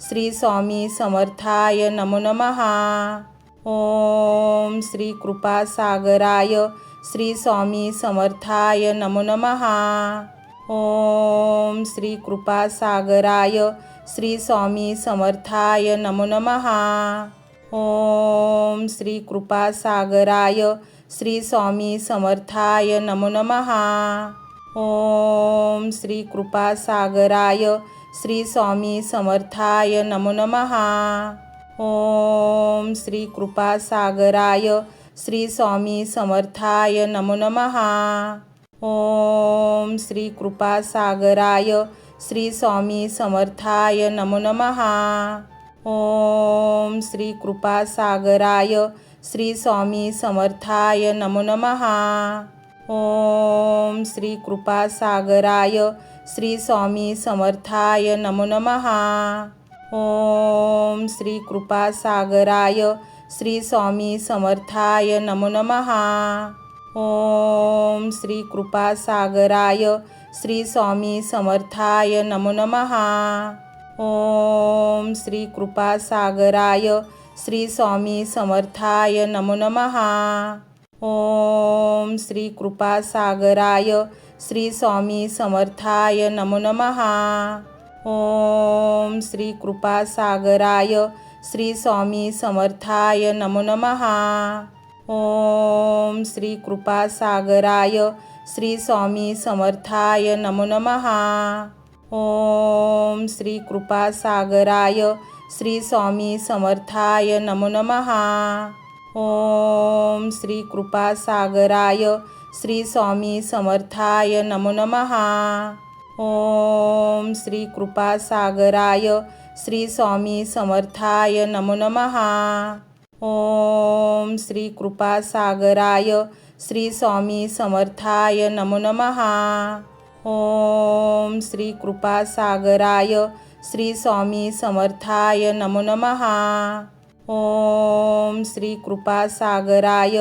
A: श्री स्वामी समर्थाय नमो नमः. ओम श्री कृपासागराय श्री स्वामी समर्थाय नमो नमः. ओम श्री कृपासागराय श्री स्वामी समर्थाय नमो नमः. ओम श्री कृपासागराय श्री स्वामी समर्थाय नमो नमः. ओम श्री कृपासागराय श्री स्वामी समर्थाय नमो नमः. ओम श्री कृपासागराय श्री स्वामी समर्थाय नमो नमः. ओम श्री कृपासागराय श्री स्वामी समर्थाय नमो नमः. ओम श्री कृपासागराय श्री स्वामी समर्थाय नमो नमः. ओम श्री कृपासागराय श्री स्वामी समर्थाय नमो नमः. ओम श्री कृपासागराय श्री स्वामी समर्थाय नमो नमः. ओम श्री कृपासागराय श्री स्वामी समर्थाय नमो नमः. ओम श्री कृपासागराय श्री स्वामी समर्थाय नमो नमः. ओम श्री कृपासागराय श्री स्वामी समर्थाय नमो नमः. ओम श्री कृपासागराय श्री स्वामी समर्थाय नमो नमः. ओम श्री कृपासागराय श्री स्वामी समर्थाय नमो नमः. ओम श्री कृपासागराय श्री स्वामी समर्थाय नमो नमः. ओम श्री कृपासागराय श्री स्वामी समर्थाय नमो नमः. ओम श्री कृपासागराय श्री स्वामी समर्थाय नमो नमः. ओम श्री कृपासागराय श्री स्वामी समर्थाय नमो नमः. ओम श्री कृपासागराय श्री स्वामी समर्थाय नमो नमः. ओम श्री कृपासागराय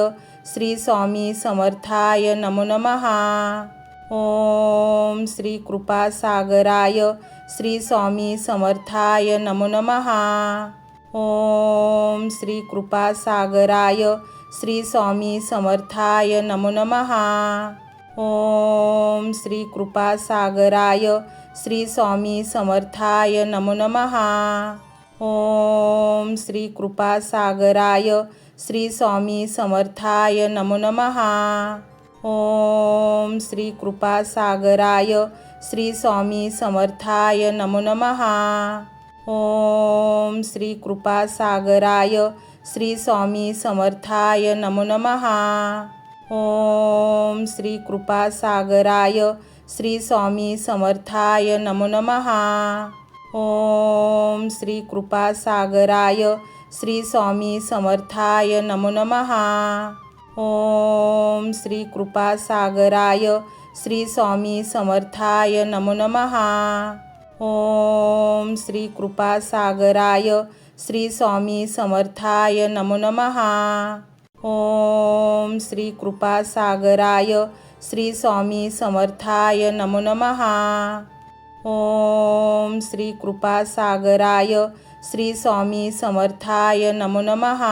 A: श्री स्वामी समर्थाय नमो नमः. ओम श्री कृपासागराय श्री स्वामी समर्थाय नमो नमः. ओम श्री कृपासागराय श्री स्वामी समर्थाय नमो नमः. ओम श्री कृपासागराय श्री स्वामी समर्थाय नमो नमः. ओम श्री कृपासागराय श्री स्वामी समर्थाय नमो नमः. ओम श्री कृपासागराय श्री स्वामी समर्थाय नमो नमः. ओम श्री कृपासागराय श्री स्वामी समर्थाय नमो नमः. ओम श्री कृपासागराय श्री स्वामी समर्थाय नमो नमः. ओम श्री कृपासागराय श्री स्वामी समर्थाय नमो नमः. ओम श्री कृपासागराय श्री स्वामी समर्थाय नमो नमः. ओम श्री कृपासागराय श्री स्वामी समर्थाय नमो नमः. ओम श्री कृपासागराय श्री स्वामी समर्थाय नमो नमः. ओम श्री कृपासागराय श्री स्वामी समर्थाय नमो नमः.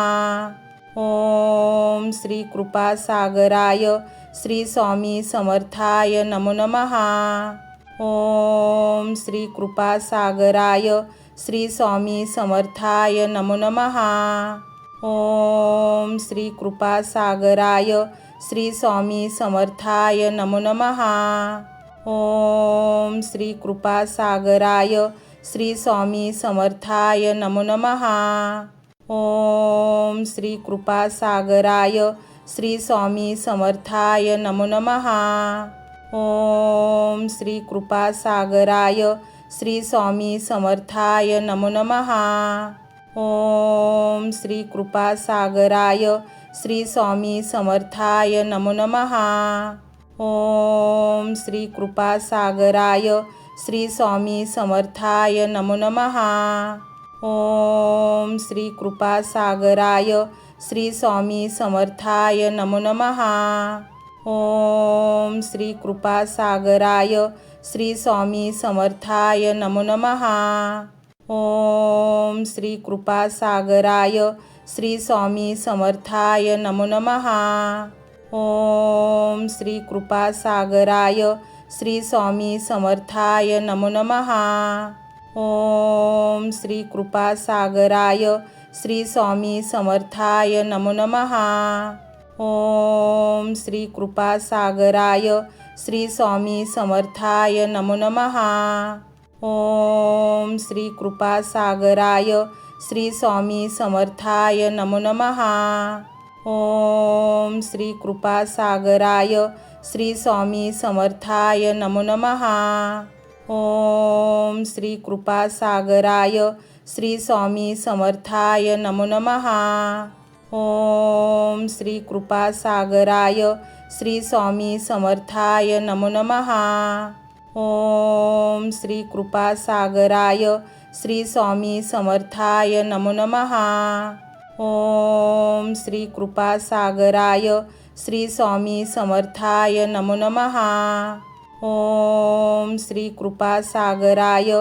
A: ओम श्री कृपासागराय श्री स्वामी समर्थाय नमो नमः. ओम श्री कृपासागराय श्री स्वामी समर्थाय नमो नमः. ओम श्री कृपासागराय श्री स्वामी समर्थाय नमो नमः. ओम श्री कृपासागराय श्री स्वामी समर्थाय नमो नमः. ओम श्री कृपासागराय श्री स्वामी समर्थाय नमो नमः. ओम श्री कृपासागराय श्री स्वामी समर्थाय नमो नमः. ओम श्री कृपासागराय श्री स्वामी समर्थाय नमो नमः. ओम श्री कृपासागराय श्री स्वामी समर्थाय नमो नमः. ओम श्री कृपासागराय श्री स्वामी समर्थाय नमो नमः. ओम श्री कृपासागराय श्री स्वामी समर्थाय नमो नमः. ओम श्री कृपासागराय श्री स्वामी समर्थाय नमो नमः. ओम श्री कृपासागराय श्री स्वामी समर्थाय नमो नमः. ओम श्री कृपासागराय श्री स्वामी समर्थाय नमो नमः. ओम श्री कृपासागराय श्री स्वामी समर्थाय नमो नमः. ओम श्री कृपासागराय श्री स्वामी समर्थाय नमो नमः. ओम श्री कृपासागराय श्री स्वामी समर्थाय नमो नमः. ओम श्री कृपासागराय श्री स्वामी समर्थाय नमो नमः. ओम श्री कृपासागराय श्री स्वामी समर्थाय नमो नमः. ओम श्री कृपासागराय श्री स्वामी समर्थाय नमो नमः. ओम श्री कृपासागराय श्री स्वामी समर्थाय नमो नमः. ओम श्री कृपासागराय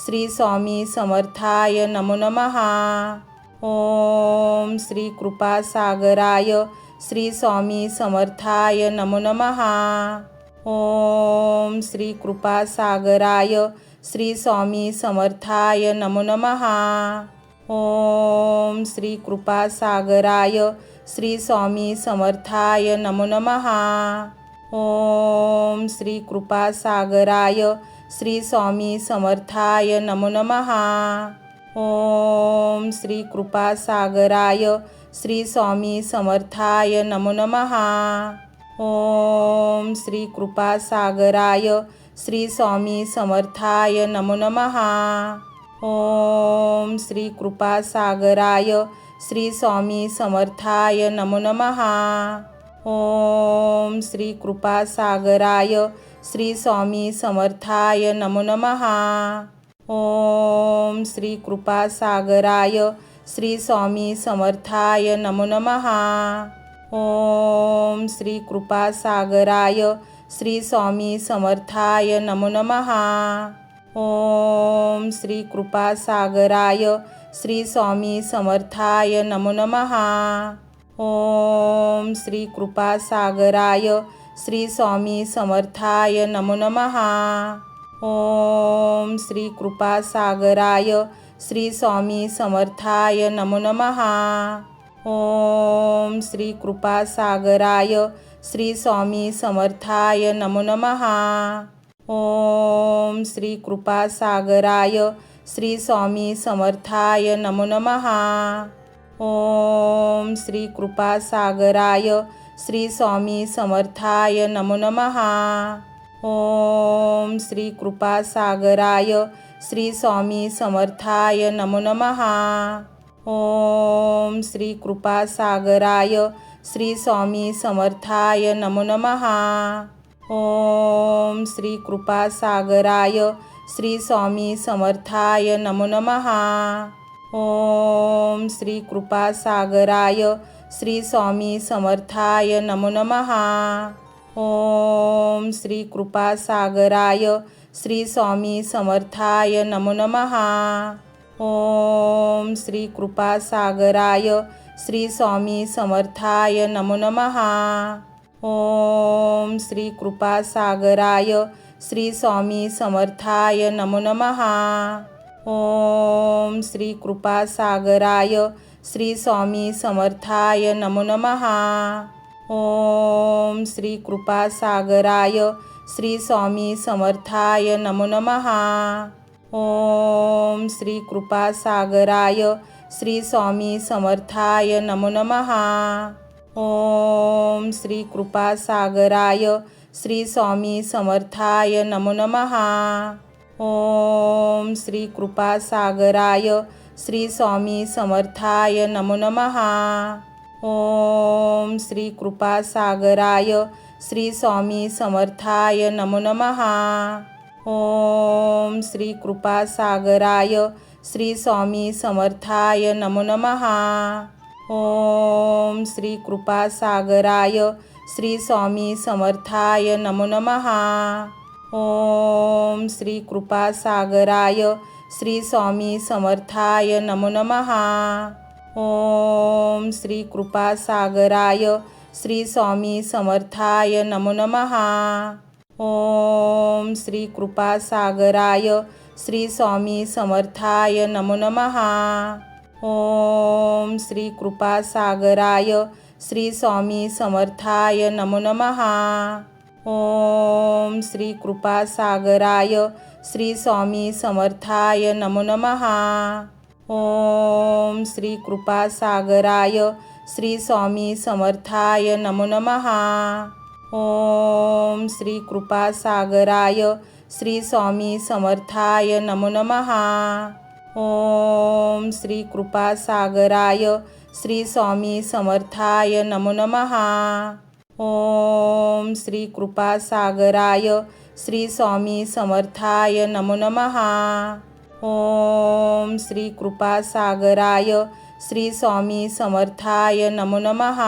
A: श्री स्वामी समर्थाय नमो नमः. ओम श्री कृपासागराय श्री स्वामी समर्थाय नमो नमः. ओम श्री कृपासागराय श्री स्वामी समर्थाय नमो नमः. ओम श्री कृपासागराय श्री स्वामी समर्थाय नमो नमः. ओम श्री कृपासागराय श्री स्वामी समर्थाय नमो नमः. ओम श्री कृपासागराय श्री स्वामी समर्थाय नमो नमः. ओम श्री कृपासागराय श्री स्वामी समर्थाय नमो नमः. ओम श्री कृपासागराय श्री स्वामी समर्थाय नमो नमः. ओम श्री कृपासागराय श्री स्वामी समर्थाय नमो नमः. ओम श्री कृपासागराय श्री स्वामी समर्थाय नमो नमः. ओम श्री कृपासागराय श्री स्वामी समर्थाय नमो नमः. ओम श्री कृपासागराय श्री स्वामी समर्थाय नमो नमः. ओम श्री कृपासागराय श्री स्वामी समर्थाय नमो नमः. ओम श्री कृपासागराय श्री स्वामी समर्थाय नमो नमः. ओम श्री कृपासागराय श्री स्वामी समर्थाय नमो नमः. ओम श्री कृपासागराय श्री स्वामी समर्थाय नमो नमः. ओम श्री कृपासागराय श्री स्वामी समर्थाय नमो नमः. ओम श्री कृपासागराय श्री स्वामी समर्थाय नमो नमः. ओम श्री कृपासागराय श्री स्वामी समर्थाय नमो नमः. ओम श्री कृपासागराय श्री स्वामी समर्थाय नमो नमः. ओम श्री कृपासागराय श्री स्वामी समर्थाय नमो नमः. ओम श्री कृपासागराय श्री स्वामी समर्थाय नमो नमः. ओम श्री कृपासागराय श्री स्वामी समर्थाय नमो नमः. ओम श्री कृपासागराय श्री स्वामी समर्थाय नमो नमः. ओम श्री कृपासागराय श्री स्वामी समर्थाय नमो नमः. ओम श्री कृपासागराय श्री स्वामी समर्थाय नमो नमः. ओम श्री कृपासागराय श्री स्वामी समर्थाय नमो नमः. ओम श्री कृपासागराय श्री स्वामी समर्थाय नमो नमः. ओम श्री कृपासागराय श्री स्वामी समर्थाय नमो नमः. ओम श्री कृपासागराय श्री स्वामी समर्थाय नमो नमः. ओम श्री कृपासागराय श्री स्वामी समर्थाय नमो नमः. ओम श्री कृपासागराय श्री स्वामी समर्थाय नमो नमः. ओम श्री कृपासागराय श्री स्वामी समर्थाय नमो नमः. ओम श्री कृपासागराय श्री स्वामी समर्थाय नमो नमः. ओम श्री कृपासागराय श्री स्वामी समर्थाय नमो नमः. ओम श्री कृपासागराय श्री स्वामी समर्थाय नमो नमः। ओम श्री कृपासागराय श्री स्वामी समर्थाय नमो नमः। ओम श्री कृपासागराय श्री स्वामी समर्थाय नमो नमः। ओम श्री कृपासागराय श्री स्वामी समर्थाय नमो नमः। ओम श्री कृपासागराय श्री स्वामी समर्थाय नमो नमः। ओम श्री कृपासागराय श्री स्वामी समर्थाय नमो नमः। ओम श्री कृपासागराय श्री स्वामी समर्थाय नमो नमः।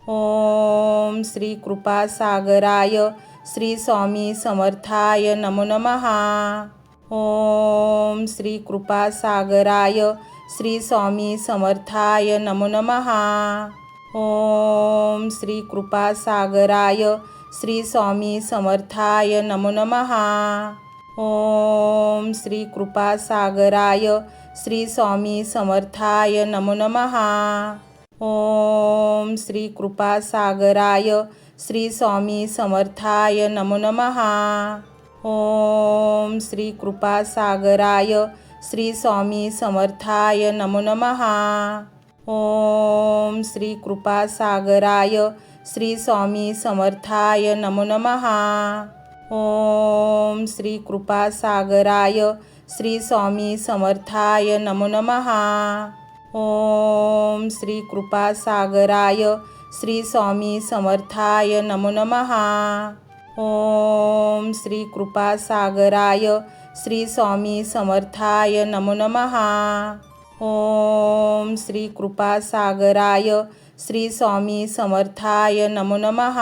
A: ओम श्री कृपासागराय श्री स्वामी समर्थाय नमो नमः। ओम श्री कृपासागराय श्री स्वामी समर्थाय नमो नमः। ओम श्री कृपासागराय श्री स्वामी समर्थाय नमो नमः। ओम श्री कृपासागराय श्री स्वामी समर्थाय नमो नमः। ओम श्री कृपासागराय श्री स्वामी समर्थाय नमो नमः। ओम श्री कृपासागराय श्री स्वामी समर्थाय नमो नमः। ओम श्री कृपासागराय श्री स्वामी समर्थाय नमो नमः। ओम श्री कृपासागराय श्री स्वामी समर्थाय नमो नमः। ओम श्री कृपासागराय श्री स्वामी समर्थाय नमो नमः। ओम श्री कृपासागराय श्री स्वामी समर्थाय नमो नमः। ओम श्री कृपासागराय श्री स्वामी समर्थाय नमो नमः।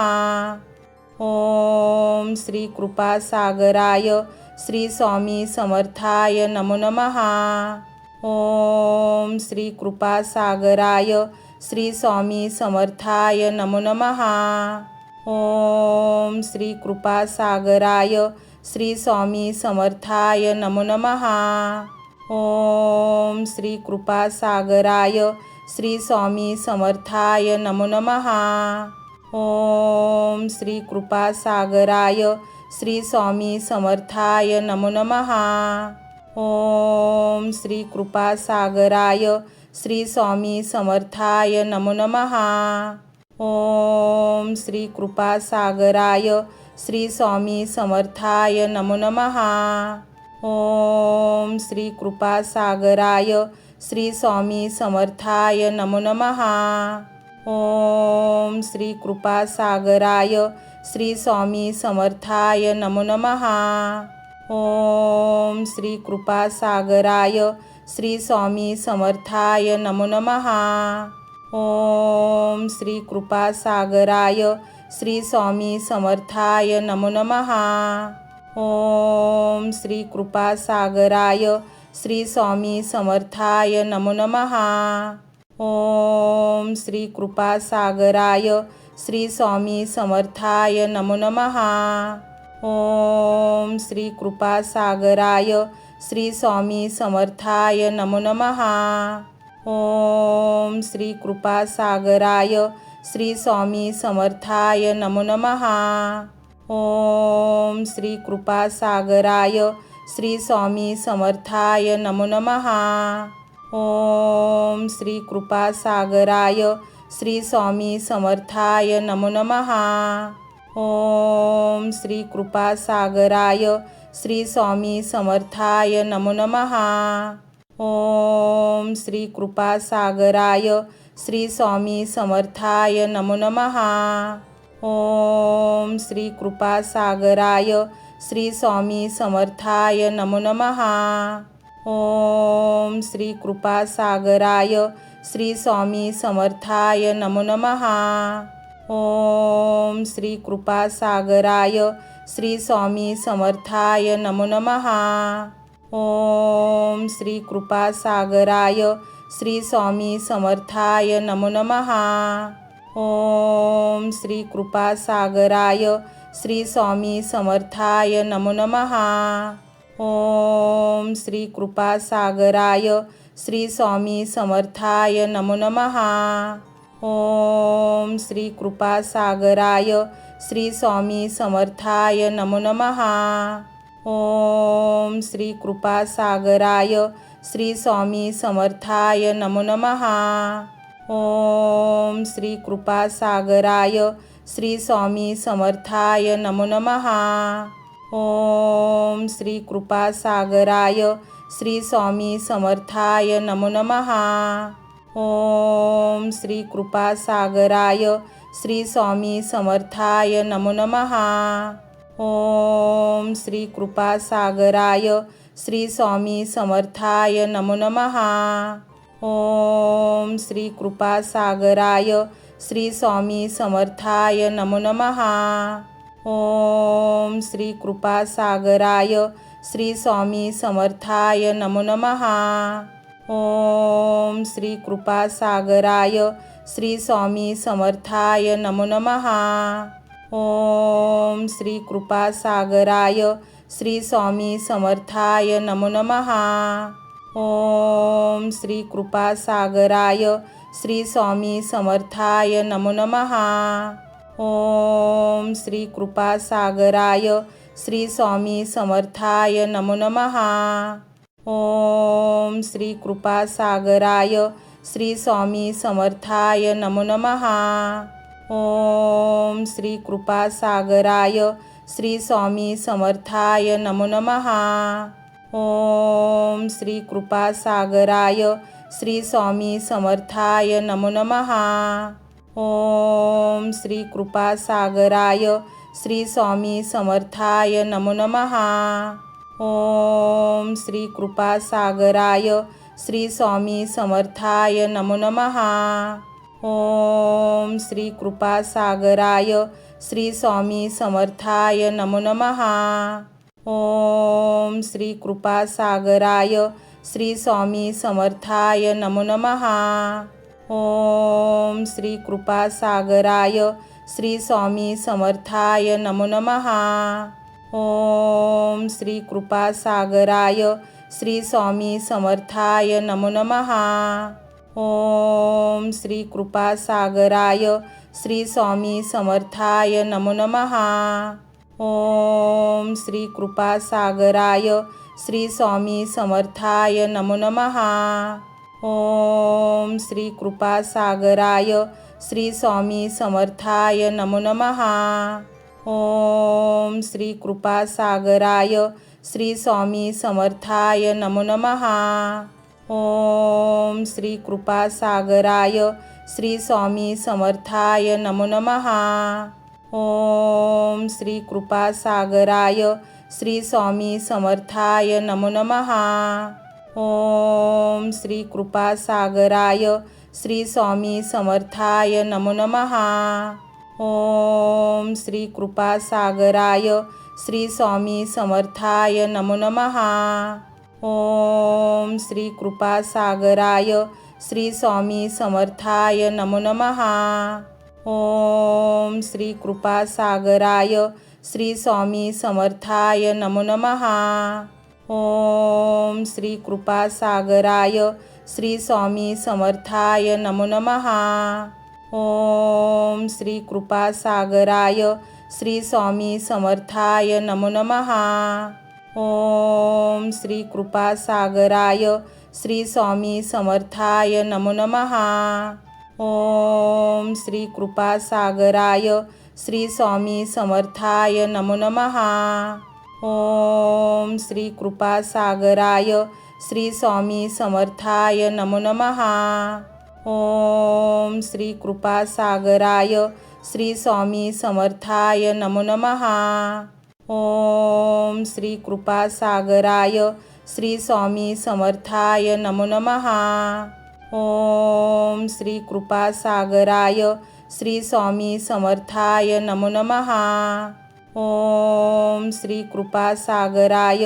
A: ओम श्री कृपासागराय श्री स्वामी समर्थाय नमो नमः। ओम श्री कृपासागराय श्री स्वामी समर्थाय नमो नमः। ओम श्री कृपासागराय श्री स्वामी समर्थाय नमो नमः। ओम श्री कृपासागराय श्री स्वामी समर्थाय नमो नमः। ओम श्री कृपासागराय श्री स्वामी समर्थाय नमो नमः। ओम श्री कृपासागराय श्री स्वामी समर्थाय नमो नमः। ओम श्री कृपासागराय श्री स्वामी समर्थाय नमो नमः। ओम श्री कृपासागराय श्री स्वामी समर्थाय नमो नमः। ओम श्री कृपासागराय श्री स्वामी समर्थाय नमो नमः। ओम श्री कृपासागराय श्री स्वामी समर्थाय नमो नमः। ओम श्री कृपासागराय श्री स्वामी समर्थाय नमो नमः। ओम श्री कृपासागराय श्री स्वामी समर्थाय नमो नमः। ओम श्री कृपासागराय श्री स्वामी समर्थाय नमो नमः। ओम श्री कृपासागराय श्री स्वामी समर्थाय नमो नमः। ओम श्री कृपासागराय श्री स्वामी समर्थाय नमो नमः। ओम श्री कृपासागराय श्री स्वामी समर्थाय नमो नमः। ओम श्री कृपासागराय श्री स्वामी समर्थाय नमो नमः। ओम श्री कृपासागराय श्री स्वामी समर्थाय नमो नमः। ओम श्री कृपासागराय श्री स्वामी समर्थाय नमो नमः। ओम श्री कृपासागराय श्री स्वामी समर्थाय नमो नमः। ओम श्री कृपासागराय श्री स्वामी समर्थाय नमो नमः। ओम श्री कृपासागराय श्री स्वामी समर्थाय नमो नमः। ओम श्री कृपासागराय श्री स्वामी समर्थाय नमो नमः। ओम श्री कृपासागराय श्री स्वामी समर्थाय नमो नमः। ओम श्री कृपासागराय श्री स्वामी समर्थाय नमो नमः। ओम श्री कृपासागराय श्री स्वामी समर्थाय नमो नमः. ओम श्री कृपासागराय श्री स्वामी समर्थाय नमो नमः. ओम श्री कृपासागराय श्री स्वामी समर्थाय नमो नमः. ओम श्री कृपासागराय श्री स्वामी समर्थाय नमो नमः. ओम श्री कृपासागराय श्री स्वामी समर्थाय नमो नमः. ओम श्री कृपासागराय श्री स्वामी समर्थाय नमो नमः. ओम श्री कृपासागराय श्री स्वामी समर्थाय नमो नमः. ओम श्री कृपासागराय श्री स्वामी समर्थाय नमो नमः. ओम श्री कृपासागराय श्री स्वामी समर्थाय नमो नमः. ओम श्री कृपासागराय श्री स्वामी समर्थाय नमो नमः. ओम श्री कृपासागराय श्री स्वामी समर्थाय नमो नमः. ओम श्री कृपासागराय श्री स्वामी समर्थाय नमो नमः. ओम श्री कृपासागराय श्री स्वामी समर्थाय नमो नमः. ओम श्री कृपासागराय श्री स्वामी समर्थाय नमो नमः. ओम श्री कृपासागराय श्री स्वामी समर्थाय नमो नमः. ओम श्री कृपासागराय श्री स्वामी समर्थाय नमो नमः. ओम श्री कृपासागराय श्री स्वामी समर्थाय नमो नमः. ओम श्री कृपासागराय श्री स्वामी समर्थाय नमो नमः. ओम श्री कृपासागराय श्री स्वामी समर्थाय नमो नमः. ओम श्री कृपासागराय श्री स्वामी समर्थाय नमो नमः. ओम श्री कृपासागराय श्री स्वामी समर्थाय नमो नमः. ओम श्री कृपासागराय श्री स्वामी समर्थाय नमो नमः. ओम श्री कृपासागराय श्री स्वामी समर्थाय नमो नमः. ओम श्री कृपासागराय श्री स्वामी समर्थाय नमो नमः. ओम श्री कृपासागराय श्री स्वामी समर्थाय नमो नमः. ओम श्री कृपासागराय श्री स्वामी समर्थाय नमो नमः. ओम श्री कृपासागराय श्री स्वामी समर्थाय नमो नमः. ओम श्री कृपासागराय श्री स्वामी समर्थाय नमो नमः. ओम श्री कृपासागराय श्री स्वामी समर्थाय नमो नमः. ओम श्री कृपासागराय श्री स्वामी समर्थाय नमो नमः. ओम श्री कृपासागराय श्री स्वामी समर्थाय नमो नमः. ओम श्री कृपासागराय श्री स्वामी समर्थाय नमो नमः. ओम श्री कृपासागराय श्री स्वामी समर्थाय नमो नमः. ओम श्री कृपासागराय श्री स्वामी समर्थाय नमो नमः. ओम श्री कृपासागराय श्री स्वामी समर्थाय नमो नमः. ओम श्री कृपासागराय श्री स्वामी समर्थाय नमो नमः. ओम श्री कृपासागराय श्री स्वामी समर्थाय नमो नमः. ओम श्री कृपासागराय श्री स्वामी समर्थाय नमो नमः. ओम श्री कृपासागराय श्री स्वामी समर्थाय नमो नमः. ओम श्री कृपासागराय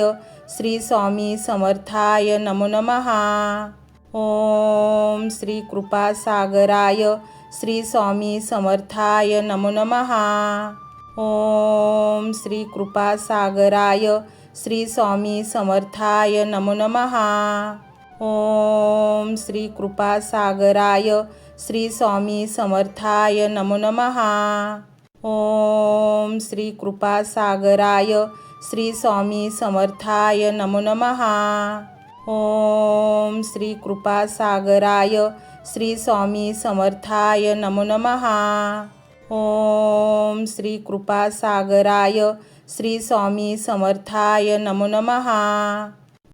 A: श्री स्वामी समर्थाय नमो नमः. ओम श्री कृपासागराय श्री स्वामी समर्थाय नमो नमः. ओम श्री कृपासागराय श्री स्वामी समर्थाय नमो नमः. ओम श्री कृपासागराय श्री स्वामी समर्थाय नमो नमः. ओम श्री कृपासागराय श्री स्वामी समर्थाय नमो नमः. ओम श्री कृपासागराय श्री स्वामी समर्थाय नमो नमः. ओम श्री कृपासागराय श्री स्वामी समर्थाय नमो नमः.